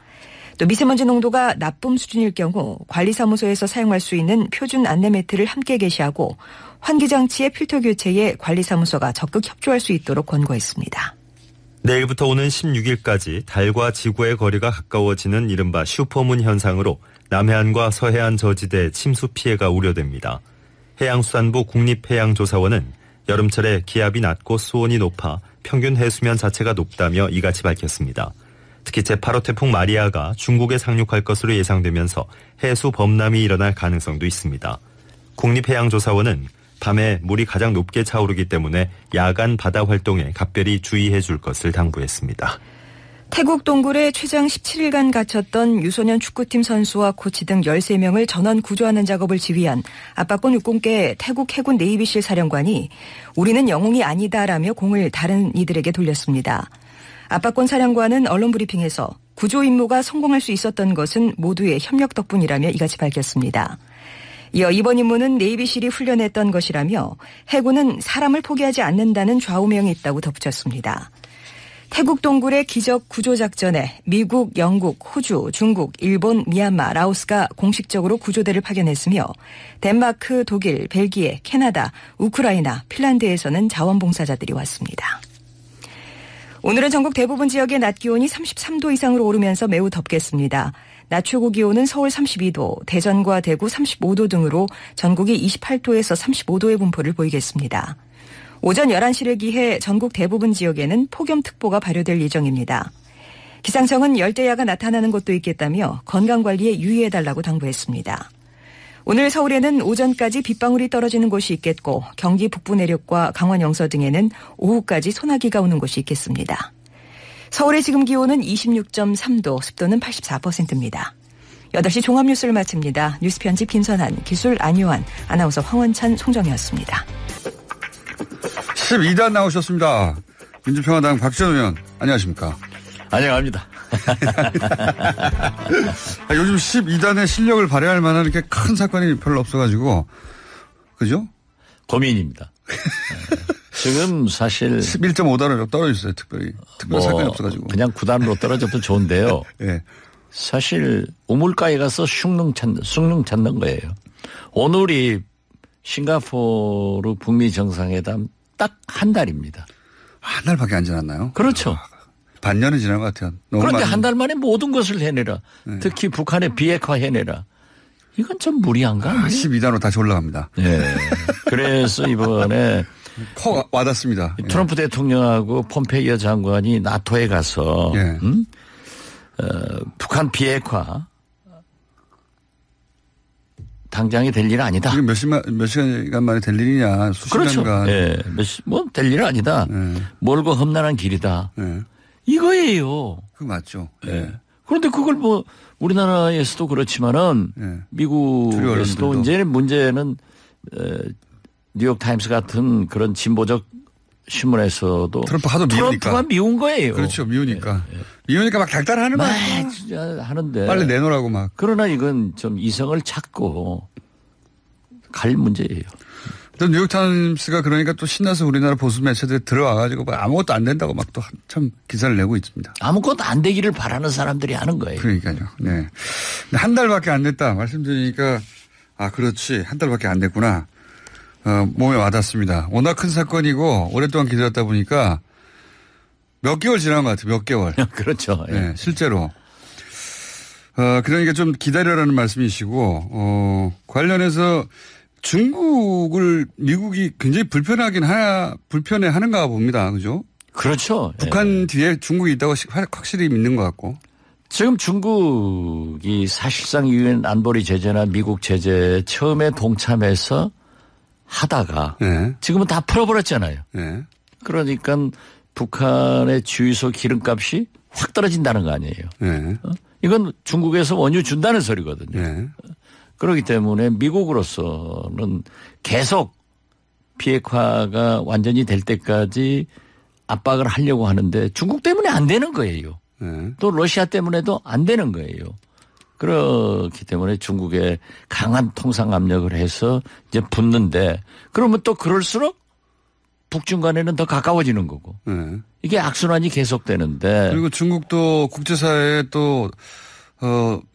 [SPEAKER 7] 또 미세먼지 농도가 나쁨 수준일 경우 관리사무소에서 사용할 수 있는 표준 안내 매트를 함께 게시하고 환기장치의 필터 교체에 관리사무소가 적극 협조할 수 있도록 권고했습니다.
[SPEAKER 6] 내일부터 오는 16일까지 달과 지구의 거리가 가까워지는 이른바 슈퍼문 현상으로 남해안과 서해안 저지대 침수 피해가 우려됩니다. 해양수산부 국립해양조사원은 여름철에 기압이 낮고 수온이 높아 평균 해수면 자체가 높다며 이같이 밝혔습니다. 특히 제8호 태풍 마리아가 중국에 상륙할 것으로 예상되면서 해수 범람이 일어날 가능성도 있습니다. 국립해양조사원은 밤에 물이 가장 높게 차오르기 때문에 야간 바다 활동에 각별히 주의해 줄 것을 당부했습니다.
[SPEAKER 7] 태국 동굴에 최장 17일간 갇혔던 유소년 축구팀 선수와 코치 등 13명을 전원 구조하는 작업을 지휘한 압박권 육공계 태국 해군 네이비실 사령관이 우리는 영웅이 아니다라며 공을 다른 이들에게 돌렸습니다. 압박권 사령관은 언론 브리핑에서 구조 임무가 성공할 수 있었던 것은 모두의 협력 덕분이라며 이같이 밝혔습니다. 이어 이번 임무는 네이비실이 훈련했던 것이라며 해군은 사람을 포기하지 않는다는 좌우명이 있다고 덧붙였습니다. 태국 동굴의 기적 구조작전에 미국, 영국, 호주, 중국, 일본, 미얀마, 라오스가 공식적으로 구조대를 파견했으며 덴마크, 독일, 벨기에, 캐나다, 우크라이나, 핀란드에서는 자원봉사자들이 왔습니다. 오늘은 전국 대부분 지역의 낮 기온이 33도 이상으로 오르면서 매우 덥겠습니다. 낮 최고 기온은 서울 32도, 대전과 대구 35도 등으로 전국이 28도에서 35도의 분포를 보이겠습니다. 오전 11시를 기해 전국 대부분 지역에는 폭염특보가 발효될 예정입니다. 기상청은 열대야가 나타나는 곳도 있겠다며 건강관리에 유의해달라고 당부했습니다. 오늘 서울에는 오전까지 빗방울이 떨어지는 곳이 있겠고 경기 북부 내륙과 강원 영서 등에는 오후까지 소나기가 오는 곳이 있겠습니다. 서울의 지금 기온은 26.3도, 습도는 84%입니다. 8시 종합뉴스를 마칩니다. 뉴스 편집 김선한, 기술 안효환, 아나운서 황원찬, 송정이었습니다.
[SPEAKER 1] 12단 나오셨습니다. 민주평화당 박지원 의원, 안녕하십니까?
[SPEAKER 8] 안녕합니다.
[SPEAKER 1] 요즘 12단의 실력을 발휘할 만한 이렇게 큰 사건이 별로 없어가지고, 그죠?
[SPEAKER 8] 고민입니다. 지금 사실
[SPEAKER 1] 11.5단으로 떨어졌어요. 특별히 사건이 없어가지고.
[SPEAKER 8] 그냥 9단으로 떨어져도 좋은데요.
[SPEAKER 1] 네.
[SPEAKER 8] 사실 우물가에 가서 숭늉 찾는 거예요. 오늘이 싱가포르 북미 정상회담 딱 한 달입니다.
[SPEAKER 1] 한 달밖에 안 지났나요?
[SPEAKER 8] 그렇죠.
[SPEAKER 1] 반년은 지난 것 같아요.
[SPEAKER 8] 그런데 한 달 만에 모든 것을 해내라. 네. 특히 북한의 비핵화 해내라. 이건 좀 무리한가?
[SPEAKER 1] 12단으로 다시 올라갑니다.
[SPEAKER 8] 네. 그래서 이번에
[SPEAKER 1] 콕 와닿습니다.
[SPEAKER 8] 트럼프 대통령하고 폼페이오 장관이 나토에 가서
[SPEAKER 1] 예.
[SPEAKER 8] 북한 비핵화 당장이 될 일은 아니다.
[SPEAKER 1] 이게 몇 시간 만에 될 일이냐. 수시간간.
[SPEAKER 8] 그렇죠. 예. 될 일은 아니다. 멀고 험난한 길이다. 이거예요.
[SPEAKER 1] 그거 맞죠.
[SPEAKER 8] 예. 그런데 그걸 뭐 우리나라에서도 그렇지만은 미국에서도 이제 문제는 뉴욕타임스 같은 그런 진보적 신문에서도
[SPEAKER 1] 트럼프 하도 미우니까.
[SPEAKER 8] 트럼프가 미운 거예요.
[SPEAKER 1] 그렇죠. 미우니까. 미우니까 막 닥달하는 거예요.
[SPEAKER 8] 하는데.
[SPEAKER 1] 빨리 내놓으라고 막.
[SPEAKER 8] 그러나 이건 좀 이성을 찾고 갈 문제예요.
[SPEAKER 1] 또 뉴욕타임스가 그러니까 또 신나서 우리나라 보수 매체들에 들어와가지고 아무것도 안 된다고 막 또 참 기사를 내고 있습니다.
[SPEAKER 8] 아무것도 안 되기를 바라는 사람들이 하는 거예요.
[SPEAKER 1] 그러니까요. 네. 한 달밖에 안 됐다 말씀드리니까 그렇지. 한 달밖에 안 됐구나. 몸에 와닿습니다. 워낙 큰 사건이고 오랫동안 기다렸다 보니까 몇 개월 지난 것 같아요. 몇 개월.
[SPEAKER 8] 그렇죠. 예.
[SPEAKER 1] 네, 실제로. 그러니까 좀 기다려라는 말씀이시고 관련해서 중국을 미국이 굉장히 불편해하는가 봅니다. 그죠?
[SPEAKER 8] 그렇죠.
[SPEAKER 1] 북한 뒤에 중국이 있다고 확실히 믿는 것 같고.
[SPEAKER 8] 지금 중국이 사실상 유엔 안보리 제재나 미국 제재에 처음에 동참해서 하다가
[SPEAKER 1] 네.
[SPEAKER 8] 지금은 다 풀어버렸잖아요.
[SPEAKER 1] 네.
[SPEAKER 8] 그러니까 북한의 주유소 기름값이 확 떨어진다는 거 아니에요.
[SPEAKER 1] 네.
[SPEAKER 8] 이건 중국에서 원유 준다는 소리거든요.
[SPEAKER 1] 네.
[SPEAKER 8] 그렇기 때문에 미국으로서는 계속 비핵화가 완전히 될 때까지 압박을 하려고 하는데 중국 때문에 안 되는 거예요.
[SPEAKER 1] 네.
[SPEAKER 8] 또 러시아 때문에도 안 되는 거예요. 그렇기 때문에 중국에 강한 통상 압력을 해서 이제 붙는데 그러면 또 그럴수록 북중 간에는 더 가까워지는 거고.
[SPEAKER 1] 네.
[SPEAKER 8] 이게 악순환이 계속되는데.
[SPEAKER 1] 그리고 중국도 국제사회에 또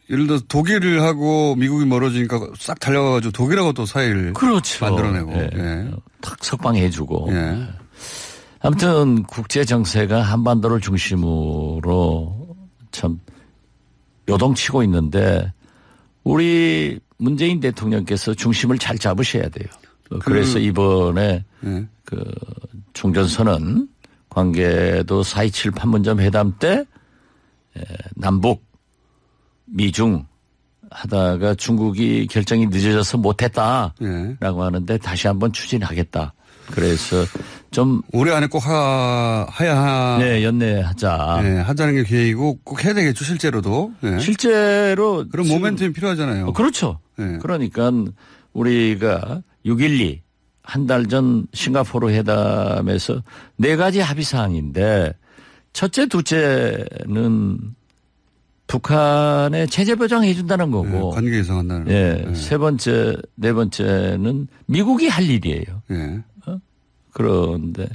[SPEAKER 1] 예를 들어서 독일을 하고 미국이 멀어지니까 싹 달려가가지고 독일하고 또 사이를
[SPEAKER 8] 그렇죠.
[SPEAKER 1] 만들어내고.
[SPEAKER 8] 예.
[SPEAKER 1] 예.
[SPEAKER 8] 탁 석방해주고.
[SPEAKER 1] 예.
[SPEAKER 8] 아무튼 국제 정세가 한반도를 중심으로 참 요동치고 있는데 우리 문재인 대통령께서 중심을 잘 잡으셔야 돼요. 그래서 이번에 그 종전선언 관계도 4.27 판문점 회담 때 남북 미중 하다가 중국이 결정이 늦어져서 못했다라고 하는데 다시 한번 추진하겠다. 그래서 좀
[SPEAKER 1] 올해 안에 꼭
[SPEAKER 8] 네, 연내하자.
[SPEAKER 1] 네, 하자는 게 계획이고 꼭 해야 되겠죠, 실제로도. 네.
[SPEAKER 8] 실제로
[SPEAKER 1] 그런 모멘텀이 필요하잖아요.
[SPEAKER 8] 그렇죠.
[SPEAKER 1] 네.
[SPEAKER 8] 그러니까 우리가 6.12 한 달 전 싱가포르 회담에서 4가지 합의 사항인데 첫째, 둘째는 북한에 체제 보장해 준다는 거고.
[SPEAKER 1] 네, 관계 개선한다는 거.
[SPEAKER 8] 예. 네. 세 번째, 네 번째는 미국이 할 일이에요.
[SPEAKER 1] 네.
[SPEAKER 8] 그런데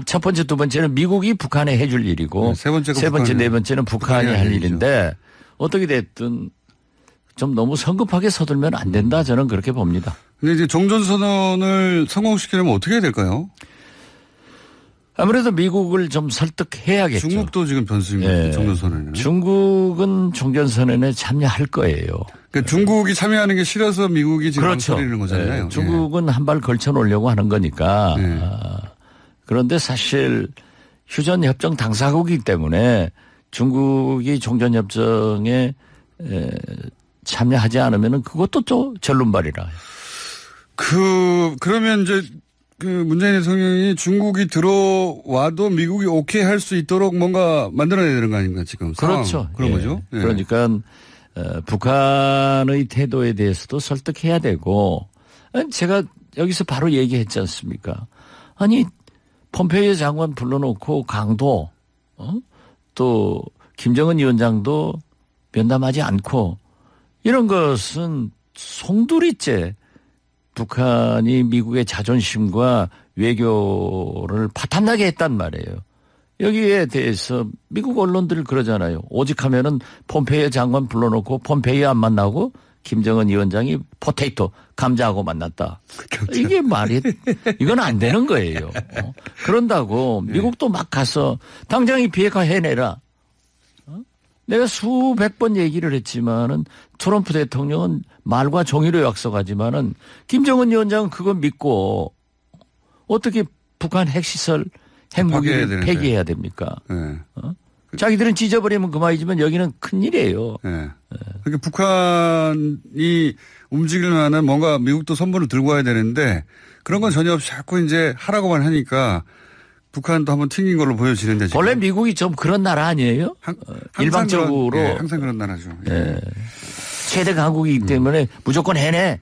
[SPEAKER 8] 첫 번째, 두 번째는 미국이 북한에 해줄 일이고
[SPEAKER 1] 네, 세
[SPEAKER 8] 번째, 네 번째는 북한이 할 일인데 어떻게 됐든 좀 너무 성급하게 서둘면 안 된다 저는 그렇게 봅니다.
[SPEAKER 1] 근데 이제 종전선언을 성공시키려면 어떻게 해야 될까요?
[SPEAKER 8] 아무래도 미국을 좀 설득해야겠죠.
[SPEAKER 1] 중국도 지금 변수입니다. 네. 종전선언에는.
[SPEAKER 8] 중국은 종전선언에 참여할 거예요.
[SPEAKER 1] 그러니까 중국이 참여하는 게 싫어서 미국이 지금
[SPEAKER 8] 그렇죠.
[SPEAKER 1] 망설이는 거잖아요.
[SPEAKER 8] 네. 중국은 한 발 걸쳐 놓으려고 하는 거니까.
[SPEAKER 1] 네.
[SPEAKER 8] 그런데 사실 휴전협정 당사국이기 때문에 중국이 종전협정에 참여하지 않으면 그것도 또 절름발이라.
[SPEAKER 1] 그러면 이제 문재인 대통령이 중국이 들어와도 미국이 오케이 할 수 있도록 뭔가 만들어내야 되는 거 아닙니까 지금.
[SPEAKER 8] 그렇죠.
[SPEAKER 1] 그런 거죠. 예.
[SPEAKER 8] 그러니까 북한의 태도에 대해서도 설득해야 되고 제가 여기서 바로 얘기했지 않습니까. 아니 폼페이오 장관 불러놓고 강도 또 김정은 위원장도 면담하지 않고 이런 것은 송두리째 북한이 미국의 자존심과 외교를 파탄나게 했단 말이에요. 여기에 대해서 미국 언론들 그러잖아요. 오직 하면은 폼페이오 장관 불러놓고 폼페이오 안 만나고 김정은 위원장이 포테이토 감자하고 만났다. 이게 이건 안 되는 거예요. 그런다고 미국도 막 가서 당장 이 비핵화 해내라. 내가 수백 번 얘기를 했지만은 트럼프 대통령은 말과 종이로 약속하지만은 김정은 위원장은 그거 믿고 어떻게 북한 핵시설 핵무기를 폐기해야 됩니까?
[SPEAKER 1] 네.
[SPEAKER 8] 자기들은 찢어버리면 그만이지만 여기는 큰일이에요.
[SPEAKER 1] 네. 그러니까 북한이 움직일 만한 뭔가 미국도 선보를 들고 와야 되는데 그런 건 전혀 없이 자꾸 이제 하라고만 하니까 북한도 한번 튕긴 걸로 보여지는데 지금.
[SPEAKER 8] 원래 미국이 좀 그런 나라 아니에요? 일방적으로.
[SPEAKER 1] 항상 그런 나라죠.
[SPEAKER 8] 예. 최대 강국이기 때문에 무조건 해내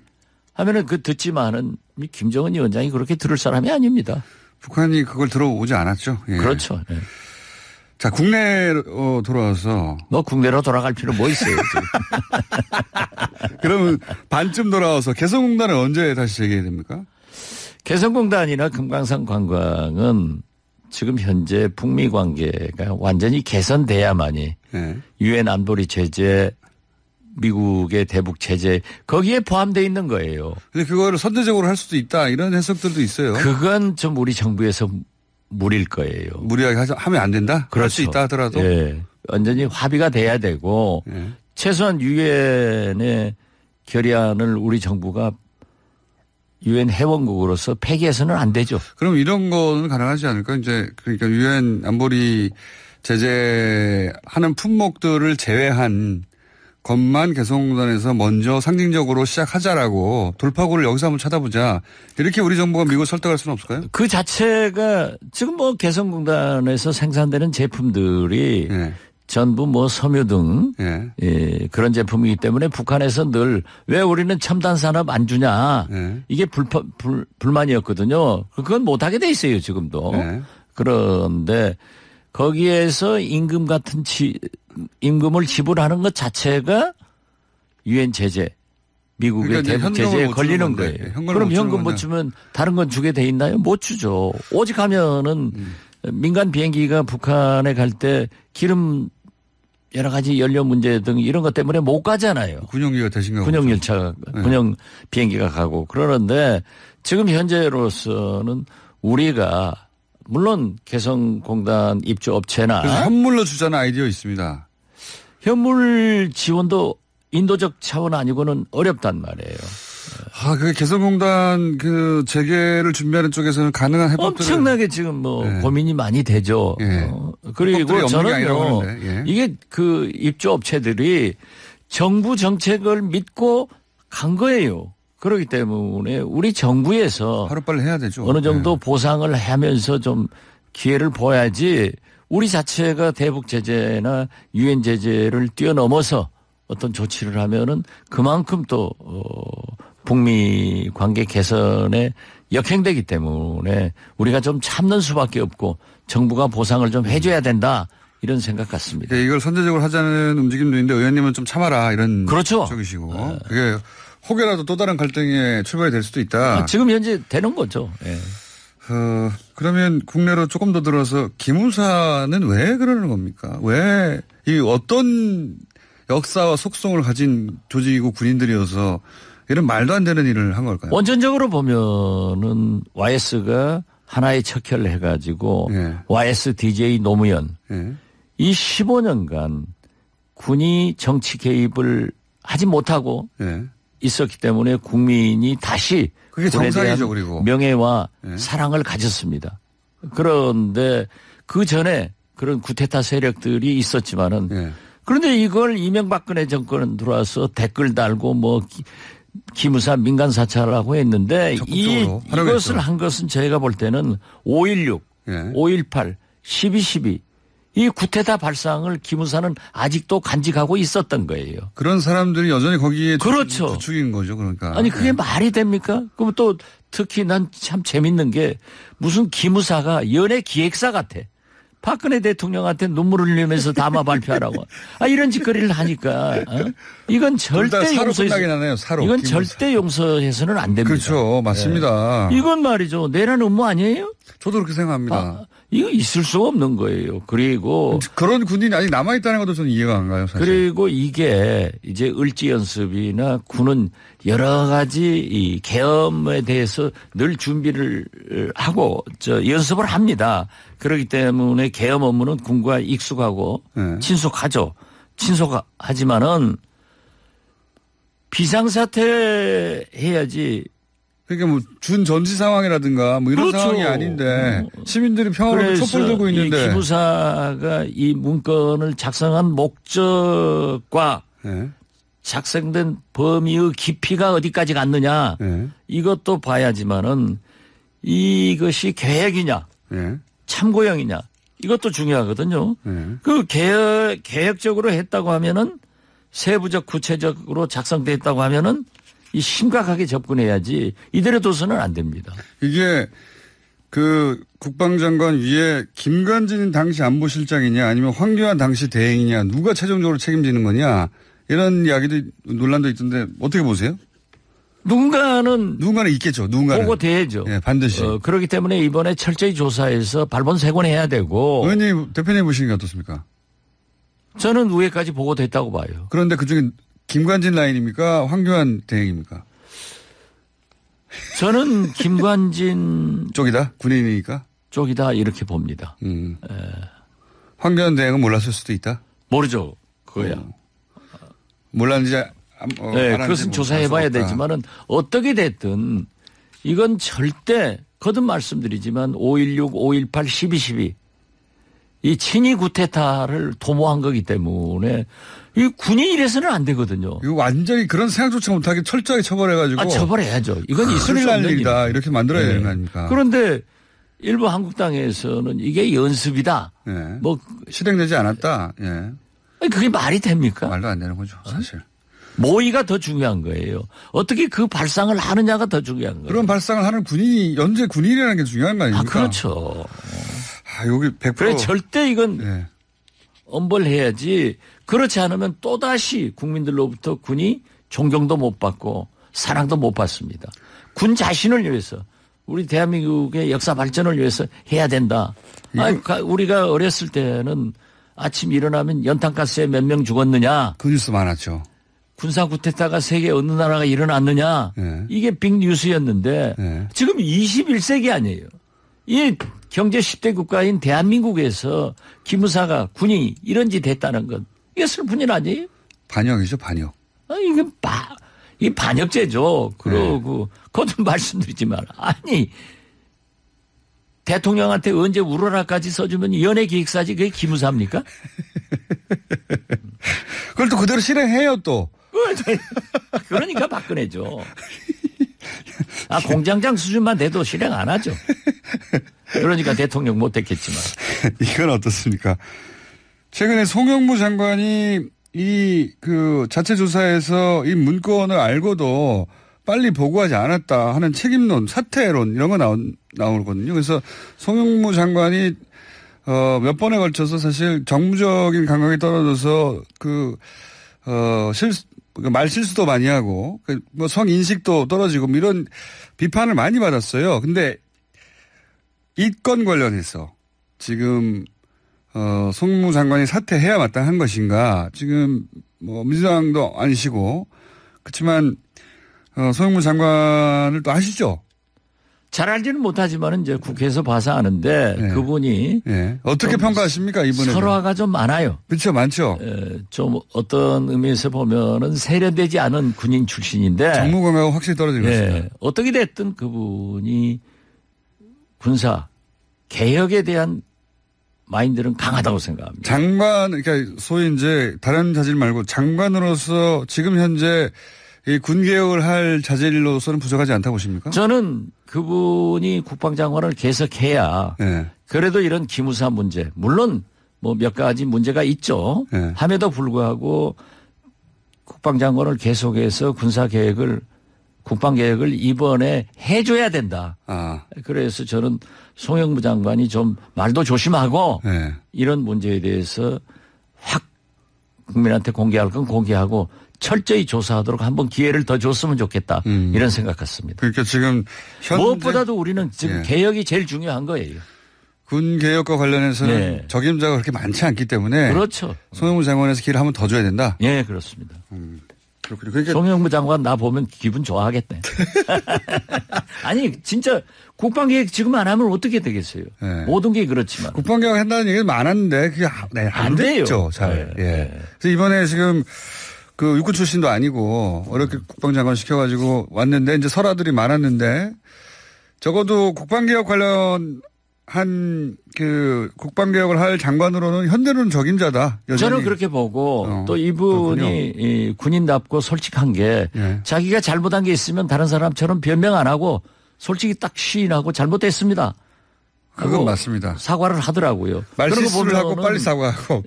[SPEAKER 8] 하면은 듣지만은 김정은 위원장이 그렇게 들을 사람이 아닙니다.
[SPEAKER 1] 북한이 그걸 들어오지 않았죠. 예.
[SPEAKER 8] 그렇죠. 예.
[SPEAKER 1] 자, 국내로 돌아와서.
[SPEAKER 8] 너 국내로 돌아갈 필요 뭐 있어요, 지금.
[SPEAKER 1] 그러면 반쯤 돌아와서 개성공단은 언제 다시 재개해야 됩니까?
[SPEAKER 8] 개성공단이나 금강산 관광은 지금 현재 북미 관계가 완전히 개선돼야만이 유엔 안보리 제재, 미국의 대북 제재 거기에 포함되어 있는 거예요.
[SPEAKER 1] 근데 그거를 선제적으로 할 수도 있다 이런 해석들도 있어요.
[SPEAKER 8] 그건 좀 우리 정부에서 무리일 거예요.
[SPEAKER 1] 무리하게 하면 안 된다?
[SPEAKER 8] 그렇죠.
[SPEAKER 1] 할 수 있다 하더라도.
[SPEAKER 8] 예. 완전히 합의가 돼야 되고 최소한 유엔의 결의안을 우리 정부가 유엔 회원국으로서 폐기해서는 안 되죠.
[SPEAKER 1] 그럼 이런 거는 가능하지 않을까? 이제 그러니까 유엔 안보리 제재하는 품목들을 제외한 것만 개성공단에서 먼저 상징적으로 시작하자라고 돌파구를 여기서 한번 찾아보자. 이렇게 우리 정부가 미국 설득할 수는 없을까요?
[SPEAKER 8] 그 자체가 지금 뭐 개성공단에서 생산되는 제품들이
[SPEAKER 1] 네.
[SPEAKER 8] 전부 뭐 섬유 등
[SPEAKER 1] 네.
[SPEAKER 8] 예, 그런 제품이기 때문에 북한에서 늘 왜 우리는 첨단 산업 안 주냐
[SPEAKER 1] 네.
[SPEAKER 8] 이게 불만이었거든요. 그건 못하게 돼 있어요 지금도.
[SPEAKER 1] 네.
[SPEAKER 8] 그런데 거기에서 임금을 지불하는 것 자체가 유엔 제재, 미국의
[SPEAKER 1] 그러니까
[SPEAKER 8] 대북 제재에 걸리는 거예요. 그럼 현금 못 주면 다른 건 주게 돼 있나요? 못 주죠. 오직 하면은 민간 비행기가 북한에 갈 때 기름 여러 가지 연료 문제 등 이런 것 때문에 못 가잖아요.
[SPEAKER 1] 군용기가 대신 가고.
[SPEAKER 8] 군용열차,
[SPEAKER 1] 네.
[SPEAKER 8] 군용 비행기가 가고. 그러는데 지금 현재로서는 우리가 물론 개성공단 입주업체나
[SPEAKER 1] 그래서 현물로 주자는 아이디어 있습니다.
[SPEAKER 8] 현물 지원도 인도적 차원 아니고는 어렵단 말이에요.
[SPEAKER 1] 그 개성공단 그 재개를 준비하는 쪽에서는 가능한 해법들을
[SPEAKER 8] 엄청나게 지금 뭐
[SPEAKER 1] 네.
[SPEAKER 8] 고민이 많이 되죠.
[SPEAKER 1] 예.
[SPEAKER 8] 그리고 저는요
[SPEAKER 1] 예.
[SPEAKER 8] 이게 그 입주업체들이 정부 정책을 믿고 간 거예요. 그렇기 때문에 우리 정부에서
[SPEAKER 1] 하루빨리 해야 되죠.
[SPEAKER 8] 어느 정도
[SPEAKER 1] 네.
[SPEAKER 8] 보상을 하면서 좀 기회를 보야지 우리 자체가 대북 제재나 유엔 제재를 뛰어넘어서 어떤 조치를 하면은 그만큼 또 북미 관계 개선에 역행되기 때문에 우리가 좀 참는 수밖에 없고 정부가 보상을 좀 해줘야 된다 이런 생각 같습니다.
[SPEAKER 1] 네, 이걸 선제적으로 하자는 움직임도 있는데 의원님은 좀 참아라 이런
[SPEAKER 8] 그렇죠.
[SPEAKER 1] 쪽이시고 그게 혹여라도 또 다른 갈등의 출발이 될 수도 있다.
[SPEAKER 8] 지금 현재 되는 거죠. 예.
[SPEAKER 1] 그러면 국내로 조금 더 들어서 기무사는 왜 그러는 겁니까? 왜 이 어떤 역사와 속성을 가진 조직이고 군인들이어서 이런 말도 안 되는 일을 한 걸까요?
[SPEAKER 8] 원천적으로 보면은 YS가 하나의 척결을 해가지고
[SPEAKER 1] 예.
[SPEAKER 8] YSDJ 노무현
[SPEAKER 1] 예.
[SPEAKER 8] 이 15년간 군이 정치 개입을 하지 못하고
[SPEAKER 1] 예.
[SPEAKER 8] 있었기 때문에 국민이 다시
[SPEAKER 1] 그게
[SPEAKER 8] 군에 대한
[SPEAKER 1] 정상이죠, 그리고.
[SPEAKER 8] 명예와
[SPEAKER 1] 예.
[SPEAKER 8] 사랑을 가졌습니다. 그런데 그 전에 그런 구테타 세력들이 있었지만은
[SPEAKER 1] 예.
[SPEAKER 8] 그런데 이걸 이명박근혜 정권은 들어와서 댓글 달고 뭐 기무사 민간 사찰하고 했는데
[SPEAKER 1] 적극적으로 활용했죠.
[SPEAKER 8] 이것을 한 것은 저희가 볼 때는 5.16,
[SPEAKER 1] 예.
[SPEAKER 8] 5.18, 12.12 이 구테타 발상을 기무사는 아직도 간직하고 있었던 거예요.
[SPEAKER 1] 그런 사람들이 여전히 거기에
[SPEAKER 8] 그렇죠.
[SPEAKER 1] 주축인 거죠, 그러니까.
[SPEAKER 8] 아니 그게 말이 됩니까? 그럼 또 특히 난 참 재밌는 게 무슨 기무사가 연예 기획사 같아. 박근혜 대통령한테 눈물을 흘리면서 담화 발표하라고. 이런 짓거리를 하니까 이건 절대
[SPEAKER 1] 용서해서
[SPEAKER 8] 이건 절대 용서해서는 안 됩니다.
[SPEAKER 1] 그렇죠, 맞습니다.
[SPEAKER 8] 네. 이건 말이죠. 내란 음모 아니에요?
[SPEAKER 1] 저도 그렇게 생각합니다.
[SPEAKER 8] 이거 있을 수 없는 거예요. 그리고
[SPEAKER 1] 그런 군인이 아직 남아 있다는 것도 저는 이해가 안 가요, 사실.
[SPEAKER 8] 그리고 이게 이제 을지 연습이나 군은 여러 가지 이 계엄에 대해서 늘 준비를 하고 연습을 합니다. 그렇기 때문에 계엄 업무는 군과 익숙하고
[SPEAKER 1] 네.
[SPEAKER 8] 친숙하죠. 친숙하지만은 비상사태 해야지.
[SPEAKER 1] 그러니까 뭐 준 전시 상황이라든가 뭐 이런
[SPEAKER 8] 그렇죠.
[SPEAKER 1] 상황이 아닌데 시민들이 평화로 촛불 들고 있는데
[SPEAKER 8] 이 기무사가 이 문건을 작성한 목적과
[SPEAKER 1] 네.
[SPEAKER 8] 작성된 범위의 깊이가 어디까지 갔느냐
[SPEAKER 1] 네.
[SPEAKER 8] 이것도 봐야지만은 이것이 계획이냐
[SPEAKER 1] 네.
[SPEAKER 8] 참고형이냐 이것도 중요하거든요.
[SPEAKER 1] 네.
[SPEAKER 8] 그 계획적으로 했다고 하면은 세부적 구체적으로 작성됐다고 하면은 이 심각하게 접근해야지 이대로 둬서는 안 됩니다.
[SPEAKER 1] 이게 그 국방장관 위에 김관진 당시 안보실장이냐 아니면 황교안 당시 대행이냐 누가 최종적으로 책임지는 거냐 이런 이야기도 논란도 있던데 어떻게 보세요?
[SPEAKER 8] 누군가는
[SPEAKER 1] 있겠죠. 누군가는.
[SPEAKER 8] 보고 돼야죠.
[SPEAKER 1] 네, 반드시.
[SPEAKER 8] 그렇기 때문에 이번에 철저히 조사해서 발본색원해야 되고.
[SPEAKER 1] 의원님 대표님 보시는 게 어떻습니까?
[SPEAKER 8] 저는 위에까지 보고됐다고 봐요.
[SPEAKER 1] 그런데 그중에 김관진 라인입니까? 황교안 대행입니까?
[SPEAKER 8] 저는 김관진
[SPEAKER 1] 쪽이다? 군인이니까?
[SPEAKER 8] 쪽이다 이렇게 봅니다.
[SPEAKER 1] 황교안 대행은 몰랐을 수도 있다?
[SPEAKER 8] 모르죠. 그거야.
[SPEAKER 1] 몰랐는지
[SPEAKER 8] 네, 그것은 조사해봐야 되지만은 어떻게 됐든 이건 절대 거듭 말씀드리지만 5.16, 5.18, 12.12 이 친위 구테타를 도모한 거기 때문에 이 군이 이래서는 안 되거든요.
[SPEAKER 1] 이거 완전히 그런 생각조차 못하게 철저하게 처벌해가지고.
[SPEAKER 8] 처벌해야죠. 이건 있을
[SPEAKER 1] 큰일
[SPEAKER 8] 수
[SPEAKER 1] 날
[SPEAKER 8] 없는
[SPEAKER 1] 일이다.
[SPEAKER 8] 일이에요.
[SPEAKER 1] 이렇게 만들어야 되는 거 아닙니까?
[SPEAKER 8] 그런데 일부 한국당에서는 이게 연습이다.
[SPEAKER 1] 예.
[SPEAKER 8] 뭐
[SPEAKER 1] 실행되지 않았다. 예.
[SPEAKER 8] 그게 말이 됩니까?
[SPEAKER 1] 말도 안 되는 거죠, 사실.
[SPEAKER 8] 모의가 더 중요한 거예요. 어떻게 그 발상을 하느냐가 더 중요한 거예요.
[SPEAKER 1] 그런 발상을 하는 군인이 연재 군인이라는 게 중요한 거 아닙니까?
[SPEAKER 8] 그렇죠.
[SPEAKER 1] 여기 100%.
[SPEAKER 8] 그래 절대 이건
[SPEAKER 1] 예.
[SPEAKER 8] 엄벌해야지. 그렇지 않으면 또다시 국민들로부터 군이 존경도 못 받고 사랑도 못 받습니다. 군 자신을 위해서 우리 대한민국의 역사 발전을 위해서 해야 된다. 우리가 어렸을 때는 아침 일어나면 연탄가스에 몇 명 죽었느냐.
[SPEAKER 1] 그 뉴스 많았죠.
[SPEAKER 8] 군사 구테타가 세계 어느 나라가 일어났느냐.
[SPEAKER 1] 네.
[SPEAKER 8] 이게 빅뉴스였는데
[SPEAKER 1] 네.
[SPEAKER 8] 지금 21세기 아니에요. 이 경제 10대 국가인 대한민국에서 기무사가 군이 이런 짓 했다는 건 이게 슬픈 일 아니에요?
[SPEAKER 1] 반역이죠, 반역.
[SPEAKER 8] 이게 반역죄죠. 그러고 거듭 말씀드리지만 아니 대통령한테 언제 울어라까지 써주면 연예기획사지 그게 기무사입니까?
[SPEAKER 1] 그걸 또 그대로 실행해요 또.
[SPEAKER 8] 그러니까 박근혜죠. 공장장 수준만 돼도 실행 안 하죠. 그러니까 대통령 못했겠지만.
[SPEAKER 1] 이건 어떻습니까? 최근에 송영무 장관이 그 자체 조사에서 이 문건을 알고도 빨리 보고하지 않았다 하는 책임론, 사퇴론 이런 거 나오거든요. 그래서 송영무 장관이 몇 번에 걸쳐서 사실 정무적인 감각이 떨어져서 말 실수도 많이 하고 뭐 성인식도 떨어지고 이런 비판을 많이 받았어요. 근데 이 건 관련해서 지금 송영무 장관이 사퇴해야 마땅한 것인가? 지금 뭐 민주당도 아니시고 그렇지만 송영무 장관을 또 아시죠?
[SPEAKER 8] 잘 알지는 못하지만 이제 국회에서 봐서 아는데
[SPEAKER 1] 네.
[SPEAKER 8] 그분이
[SPEAKER 1] 네. 어떻게 평가하십니까 이번에?
[SPEAKER 8] 설화가 좀 많아요.
[SPEAKER 1] 그렇죠, 많죠.
[SPEAKER 8] 좀 어떤 의미에서 보면은 세련되지 않은 군인 출신인데
[SPEAKER 1] 정무 감각은 확실히 떨어지고 있습니다.
[SPEAKER 8] 어떻게 됐든 그분이 군사 개혁에 대한 마인드는 강하다고 생각합니다.
[SPEAKER 1] 장관, 그러니까 소위 이제 다른 자질 말고 장관으로서 지금 현재 이 군개혁을 할 자질로서는 부족하지 않다고 보십니까?
[SPEAKER 8] 저는 그분이 국방장관을 계속해야 그래도 이런 기무사 문제 물론 뭐 몇 가지 문제가 있죠. 함에도 불구하고 국방장관을 계속해서 군사개혁을 국방개혁을 이번에 해줘야 된다. 그래서 저는 송영무 장관이 좀 말도 조심하고 이런 문제에 대해서 확 국민한테 공개할 건 공개하고 철저히 조사하도록 한번 기회를 더 줬으면 좋겠다. 이런 생각 같습니다.
[SPEAKER 1] 그러니까 지금
[SPEAKER 8] 무엇보다도 우리는 지금 개혁이 제일 중요한 거예요.
[SPEAKER 1] 군 개혁과 관련해서는 적임자가 그렇게 많지 않기 때문에
[SPEAKER 8] 그렇죠.
[SPEAKER 1] 송영무 장관에서 기회를 한번 더 줘야 된다.
[SPEAKER 8] 예, 그렇습니다.
[SPEAKER 1] 그렇군요. 그러니까
[SPEAKER 8] 송영무 장관 나 보면 기분 좋아하겠네. 아니 진짜 국방개혁 지금 안 하면 어떻게 되겠어요. 모든 게 그렇지만.
[SPEAKER 1] 국방개혁 한다는 얘기는 많았는데 그게 안 됐죠. 잘. 그래서 이번에 지금 그 육군 출신도 아니고 어렵게 국방장관 시켜가지고 왔는데 이제 설화들이 많았는데 적어도 국방개혁 관련한 그 국방개혁을 할 장관으로는 현재로는 적임자다. 여전히.
[SPEAKER 8] 저는 그렇게 보고 또 이분이 군인답고 솔직한 게 자기가 잘못한 게 있으면 다른 사람처럼 변명 안 하고 솔직히 딱 시인하고 잘못됐습니다.
[SPEAKER 1] 그건 맞습니다.
[SPEAKER 8] 사과를 하더라고요.
[SPEAKER 1] 말실수를 하고 빨리 사과하고.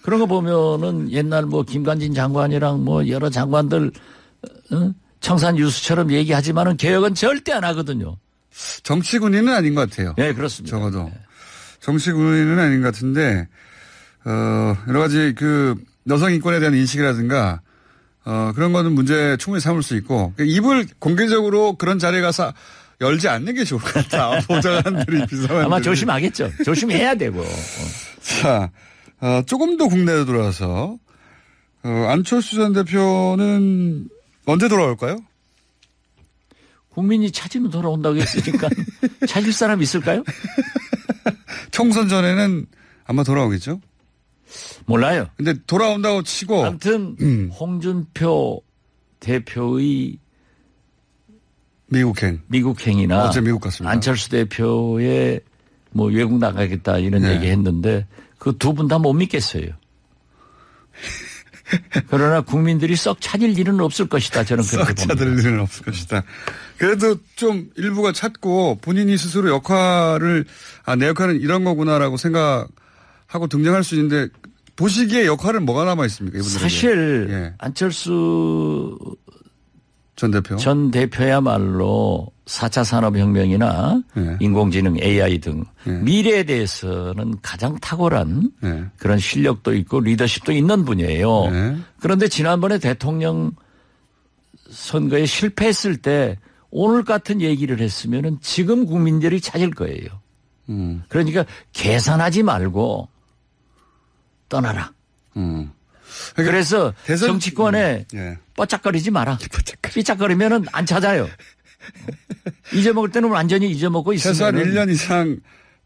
[SPEAKER 8] 그런 거 보면은 옛날 뭐 김관진 장관이랑 뭐 여러 장관들 청산 유수처럼 얘기하지만은 개혁은 절대 안 하거든요.
[SPEAKER 1] 정치군인은 아닌 것 같아요.
[SPEAKER 8] 네, 그렇습니다.
[SPEAKER 1] 적어도. 정치군인은 아닌 것 같은데, 여러 가지 그 여성 인권에 대한 인식이라든가, 그런 거는 문제 충분히 삼을 수 있고, 입을 공개적으로 그런 자리에 가서 열지 않는 게 좋을 것 같다. 보좌관들이, 비서관들이.
[SPEAKER 8] 아마 조심하겠죠. 조심해야 되고.
[SPEAKER 1] 자, 조금 더 국내로 돌아와서, 안철수 전 대표는 언제 돌아올까요?
[SPEAKER 8] 국민이 찾으면 돌아온다고 했으니까 찾을 사람 있을까요?
[SPEAKER 1] 총선 전에는 아마 돌아오겠죠?
[SPEAKER 8] 몰라요.
[SPEAKER 1] 근데 돌아온다고 치고.
[SPEAKER 8] 아무튼 홍준표 대표의 미국행이나
[SPEAKER 1] 어제 미국 갔습니다.
[SPEAKER 8] 안철수 대표의 뭐 외국 나가겠다 이런
[SPEAKER 1] 네.
[SPEAKER 8] 얘기했는데 그 두 분 다 못 믿겠어요. 그러나 국민들이 썩 찾을 일은 없을 것이다. 저는 그렇게 봅니다.
[SPEAKER 1] 썩 찾을 일은 없을 것이다. 그래도 좀 일부가 찾고 본인이 스스로 역할을 내 역할은 이런 거구나라고 생각하고 등장할 수 있는데 보시기에 역할은 뭐가 남아 있습니까? 이분들에게.
[SPEAKER 8] 사실
[SPEAKER 1] 예.
[SPEAKER 8] 안철수
[SPEAKER 1] 전
[SPEAKER 8] 대표야말로 4차 산업혁명이나
[SPEAKER 1] 예.
[SPEAKER 8] 인공지능 AI 등
[SPEAKER 1] 예.
[SPEAKER 8] 미래에 대해서는 가장 탁월한
[SPEAKER 1] 예.
[SPEAKER 8] 그런 실력도 있고 리더십도 있는 분이에요.
[SPEAKER 1] 예.
[SPEAKER 8] 그런데 지난번에 대통령 선거에 실패했을 때 오늘 같은 얘기를 했으면은 지금 국민들이 찾을 거예요. 그러니까 계산하지 말고 떠나라.
[SPEAKER 1] 그러니까
[SPEAKER 8] 그래서 정치권에
[SPEAKER 1] 예.
[SPEAKER 8] 뻐짝거리지 마라. 삐짝거리면은 안 찾아요. 잊어먹을 때는 완전히 잊어먹고 있으면
[SPEAKER 1] 최소한 1년 이상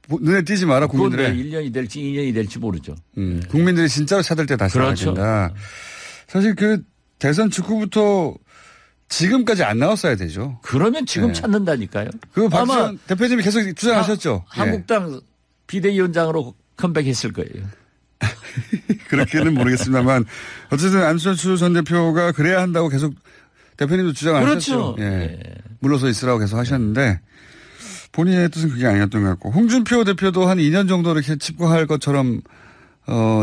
[SPEAKER 1] 눈에 띄지 마라 국민들의.
[SPEAKER 8] 1년이 될지 2년이 될지 모르죠.
[SPEAKER 1] 국민들이 진짜로 찾을 때 다시 나가야
[SPEAKER 8] 그렇죠.
[SPEAKER 1] 된다. 사실 그 대선 직후부터 지금까지 안 나왔어야 되죠.
[SPEAKER 8] 그러면 지금
[SPEAKER 1] 네.
[SPEAKER 8] 찾는다니까요.
[SPEAKER 1] 그
[SPEAKER 8] 아마
[SPEAKER 1] 박지원 대표님이 계속 주장하셨죠. 예.
[SPEAKER 8] 한국당 비대위원장으로 컴백했을 거예요.
[SPEAKER 1] 그렇게는 모르겠습니다만 어쨌든 안철수 전 대표가 그래야 한다고 계속 대표님도 주장하셨죠.
[SPEAKER 8] 그렇죠.
[SPEAKER 1] 예.
[SPEAKER 8] 네.
[SPEAKER 1] 물러서 있으라고 계속 하셨는데 본인의 뜻은 그게 아니었던 것 같고 홍준표 대표도 한 2년 정도 이렇게 집권할 것처럼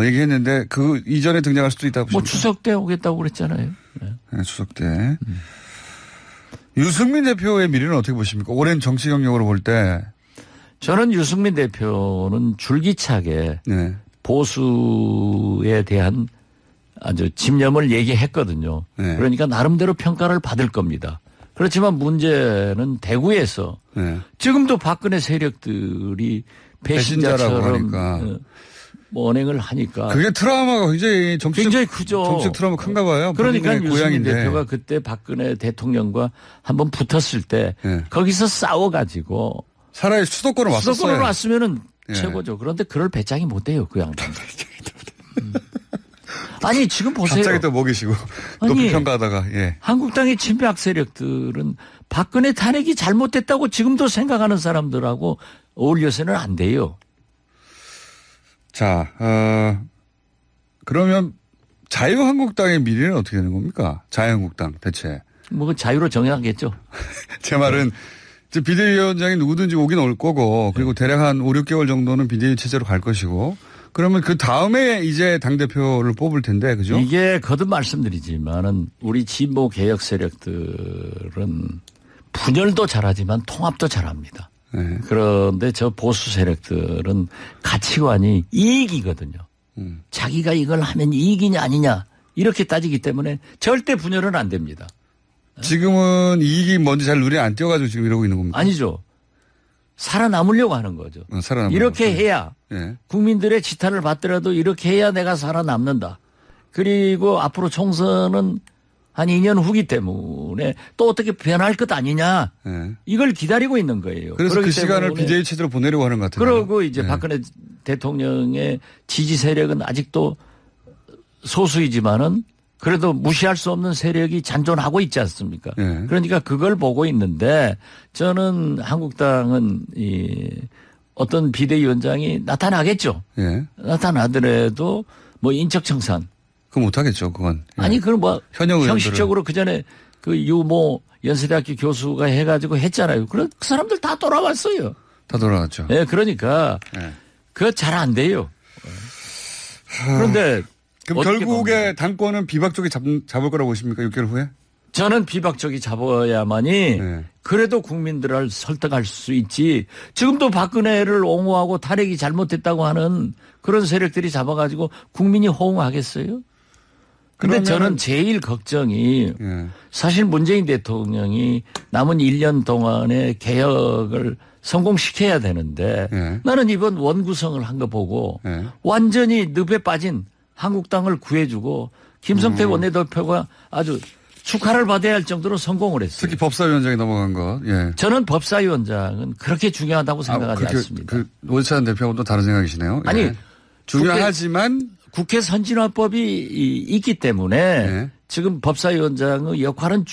[SPEAKER 1] 얘기했는데 그 이전에 등장할 수도 있다고 보십니까?
[SPEAKER 8] 뭐 추석 때 오겠다고 그랬잖아요.
[SPEAKER 1] 네, 추석 때. 유승민 대표의 미래는 어떻게 보십니까? 오랜 정치 경력으로 볼 때.
[SPEAKER 8] 저는 유승민 대표는 줄기차게
[SPEAKER 1] 네.
[SPEAKER 8] 보수에 대한 아주 집념을 얘기했거든요.
[SPEAKER 1] 네.
[SPEAKER 8] 그러니까 나름대로 평가를 받을 겁니다. 그렇지만 문제는 대구에서
[SPEAKER 1] 네.
[SPEAKER 8] 지금도 박근혜 세력들이
[SPEAKER 1] 배신자라고
[SPEAKER 8] 배신자처럼
[SPEAKER 1] 하니까.
[SPEAKER 8] 뭐 언행을 하니까
[SPEAKER 1] 그게 트라우마가 굉장히
[SPEAKER 8] 크죠.
[SPEAKER 1] 정치적 트라우마 큰가 봐요.
[SPEAKER 8] 그러니까
[SPEAKER 1] 본인의
[SPEAKER 8] 유승민
[SPEAKER 1] 고향인데.
[SPEAKER 8] 대표가 그때 박근혜 대통령과 한번 붙었을 때
[SPEAKER 1] 네.
[SPEAKER 8] 거기서 싸워가지고
[SPEAKER 1] 차라리 수도권으로 왔었어요.
[SPEAKER 8] 수도권으로 왔으면은
[SPEAKER 1] 예.
[SPEAKER 8] 최고죠. 그런데 그럴 배짱이 못 돼요, 그 양반. 아니 지금 보세요.
[SPEAKER 1] 갑자기 또 먹이시고 높이 평가하다가. 예.
[SPEAKER 8] 한국당의 친박 세력들은 박근혜 탄핵이 잘못됐다고 지금도 생각하는 사람들하고 어울려서는 안 돼요.
[SPEAKER 1] 자, 그러면 자유한국당의 미래는 어떻게 되는 겁니까? 자유한국당 대체.
[SPEAKER 8] 뭐 자유로 정해하겠죠.
[SPEAKER 1] 제 말은 이제 비대위원장이 누구든지 오긴 올 거고 그리고 대략 한 5, 6개월 정도는 비대위 체제로 갈 것이고 그러면 그 다음에 이제 당대표를 뽑을 텐데 그죠?
[SPEAKER 8] 이게 거듭 말씀드리지만은 우리 진보 개혁 세력들은 분열도 잘하지만 통합도 잘합니다.
[SPEAKER 1] 네.
[SPEAKER 8] 그런데 저 보수 세력들은 가치관이 이익이거든요. 자기가 이걸 하면 이익이냐 아니냐 이렇게 따지기 때문에 절대 분열은 안 됩니다.
[SPEAKER 1] 지금은 이익이 뭔지 잘 눈에 안 띄어가지고 지금 이러고 있는 겁니까?
[SPEAKER 8] 아니죠. 살아남으려고 하는 거죠. 이렇게 해야
[SPEAKER 1] 네.
[SPEAKER 8] 국민들의 지탄을 받더라도 이렇게 해야 내가 살아남는다. 그리고 앞으로 총선은 한 2년 후기 때문에 또 어떻게 변할 것 아니냐.
[SPEAKER 1] 네.
[SPEAKER 8] 이걸 기다리고 있는 거예요.
[SPEAKER 1] 그래서 그 시간을 비대위 체제로 보내려고 하는 것 같아요.
[SPEAKER 8] 그러고 이제
[SPEAKER 1] 네.
[SPEAKER 8] 박근혜 대통령의 지지 세력은 아직도 소수이지만은 그래도 무시할 수 없는 세력이 잔존하고 있지 않습니까?
[SPEAKER 1] 네.
[SPEAKER 8] 그러니까 그걸 보고 있는데 저는 한국당은 어떤 비대위원장이 나타나겠죠.
[SPEAKER 1] 예.
[SPEAKER 8] 나타나더라도 뭐 인적청산.
[SPEAKER 1] 그거 못하겠죠, 그건. 예.
[SPEAKER 8] 아니, 그건 뭐
[SPEAKER 1] 현역
[SPEAKER 8] 형식적으로 그 전에 그 유모 연세대학교 교수가 해가지고 했잖아요. 그 사람들 다 돌아왔어요.
[SPEAKER 1] 다 돌아갔죠.
[SPEAKER 8] 예, 그러니까
[SPEAKER 1] 예.
[SPEAKER 8] 그거 잘 안 돼요. 그런데
[SPEAKER 1] 그럼 결국에 당권은 비박 쪽이 잡을 거라고 보십니까? 6개월 후에?
[SPEAKER 8] 저는 비박 쪽이 잡아야만이
[SPEAKER 1] 네.
[SPEAKER 8] 그래도 국민들을 설득할 수 있지. 지금도 박근혜를 옹호하고 탄핵이 잘못됐다고 하는 그런 세력들이 잡아가지고 국민이 호응하겠어요? 근데 저는 제일 걱정이
[SPEAKER 1] 예.
[SPEAKER 8] 사실 문재인 대통령이 남은 1년 동안의 개혁을 성공시켜야 되는데
[SPEAKER 1] 예.
[SPEAKER 8] 나는 이번 원구성을 한 거 보고
[SPEAKER 1] 예.
[SPEAKER 8] 완전히 늪에 빠진 한국당을 구해주고 김성태 원내대표가 아주 축하를 받아야 할 정도로 성공을 했어요.
[SPEAKER 1] 특히 법사위원장이 넘어간 것. 예.
[SPEAKER 8] 저는 법사위원장은 그렇게 중요하다고 생각하지 않습니다.
[SPEAKER 1] 오재찬 대표하고는 또 다른 생각이시네요.
[SPEAKER 8] 아니
[SPEAKER 1] 예. 중요하지만
[SPEAKER 8] 국회 선진화법이 있기 때문에
[SPEAKER 1] 예.
[SPEAKER 8] 지금 법사위원장의 역할은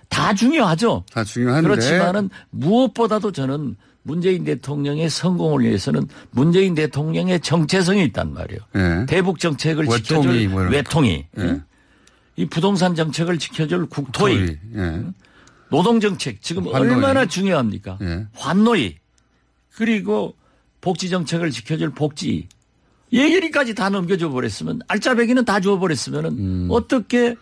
[SPEAKER 8] 다 중요하죠.
[SPEAKER 1] 다 중요한데.
[SPEAKER 8] 그렇지만은 무엇보다도 저는 문재인 대통령의 성공을 위해서는 문재인 대통령의 정체성이 있단 말이에요.
[SPEAKER 1] 예.
[SPEAKER 8] 대북 정책을 지켜줄 외통위.
[SPEAKER 1] 예.
[SPEAKER 8] 이 부동산 정책을 지켜줄 국토위.
[SPEAKER 1] 예.
[SPEAKER 8] 노동 정책 지금
[SPEAKER 1] 환노위.
[SPEAKER 8] 얼마나 중요합니까?
[SPEAKER 1] 예.
[SPEAKER 8] 환노위. 그리고 복지 정책을 지켜줄 복지. 예결위까지 다 넘겨줘 버렸으면 알짜배기는 다 줘버렸으면은 어떻게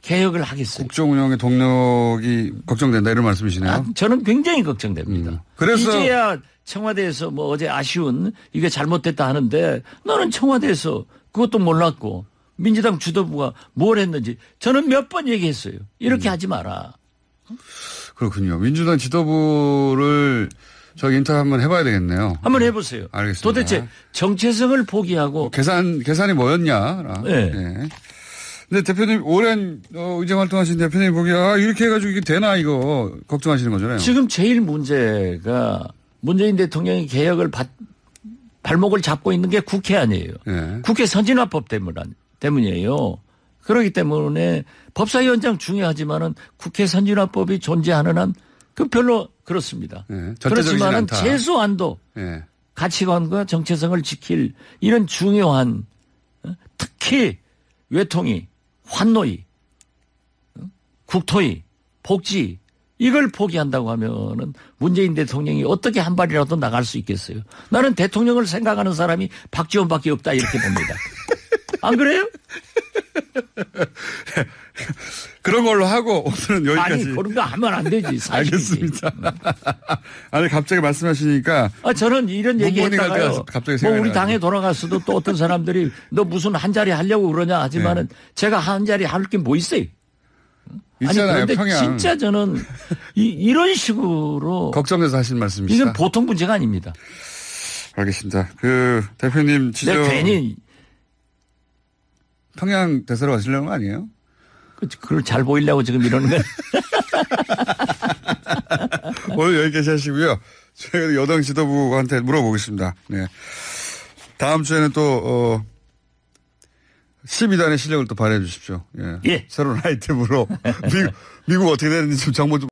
[SPEAKER 8] 개혁을 하겠어요?
[SPEAKER 1] 국정 운영의 동력이 걱정된다 이런 말씀이시네요.
[SPEAKER 8] 저는 굉장히 걱정됩니다.
[SPEAKER 1] 그래서
[SPEAKER 8] 이제야 청와대에서 뭐 어제 아쉬운 이게 잘못됐다 하는데 나는 청와대에서 그것도 몰랐고 민주당 주도부가 뭘 했는지 저는 몇 번 얘기했어요. 이렇게 하지 마라.
[SPEAKER 1] 그렇군요. 민주당 지도부를 저기 인터뷰 한번 해봐야 되겠네요.
[SPEAKER 8] 한번 해보세요.
[SPEAKER 1] 알겠습니다.
[SPEAKER 8] 도대체 정체성을 포기하고
[SPEAKER 1] 계산이 뭐였냐.
[SPEAKER 8] 네.
[SPEAKER 1] 네. 근데 대표님 오랜 의정 활동하신 대표님 보기에 이렇게 해가지고 이게 되나 이거 걱정하시는 거잖아요.
[SPEAKER 8] 지금 제일 문제가 문재인 대통령이 개혁을 발목을 잡고 있는 게 국회 아니에요.
[SPEAKER 1] 네.
[SPEAKER 8] 국회 선진화법 때문이에요. 그렇기 때문에 법사위원장 중요하지만은 국회 선진화법이 존재하는 한 그 별로 그렇습니다.
[SPEAKER 1] 네.
[SPEAKER 8] 그렇지만은 최소한도
[SPEAKER 1] 네.
[SPEAKER 8] 가치관과 정체성을 지킬 이런 중요한 특히 외통위, 환노위, 국토위, 복지 이걸 포기한다고 하면은 문재인 대통령이 어떻게 한 발이라도 나갈 수 있겠어요. 나는 대통령을 생각하는 사람이 박지원밖에 없다 이렇게 봅니다. 안 그래요?
[SPEAKER 1] 그런 걸로 하고 오늘은 여기까지.
[SPEAKER 8] 아니 그런 거 하면 안 되지.
[SPEAKER 1] 알겠습니다. 아니 갑자기 말씀하시니까.
[SPEAKER 8] 저는 이런 얘기했다가요.
[SPEAKER 1] 갑자기
[SPEAKER 8] 뭐 우리 당에 돌아갔어도 또 어떤 사람들이 너 무슨 한 자리 하려고 그러냐 하지만은 제가 한 자리 할 게 뭐 있어요?
[SPEAKER 1] 있잖아요,
[SPEAKER 8] 아니 그런데
[SPEAKER 1] 평양.
[SPEAKER 8] 진짜 저는 이런 식으로
[SPEAKER 1] 걱정돼서 하신 말씀이시죠?
[SPEAKER 8] 이건 보통 문제가 아닙니다.
[SPEAKER 1] 알겠습니다. 그 대표님 지적.
[SPEAKER 8] 괜히
[SPEAKER 1] 평양 대사로 가시려는 거 아니에요?
[SPEAKER 8] 그걸 잘 보이려고 지금 이러는 거예요.
[SPEAKER 1] 오늘 여기까지 하시고요. 저희가 여당 지도부한테 물어보겠습니다. 네. 다음 주에는 또 12단의 실력을 또 발휘해 주십시오. 예.
[SPEAKER 8] 예.
[SPEAKER 1] 새로운 아이템으로 미국 어떻게 되는지 좀 정보 좀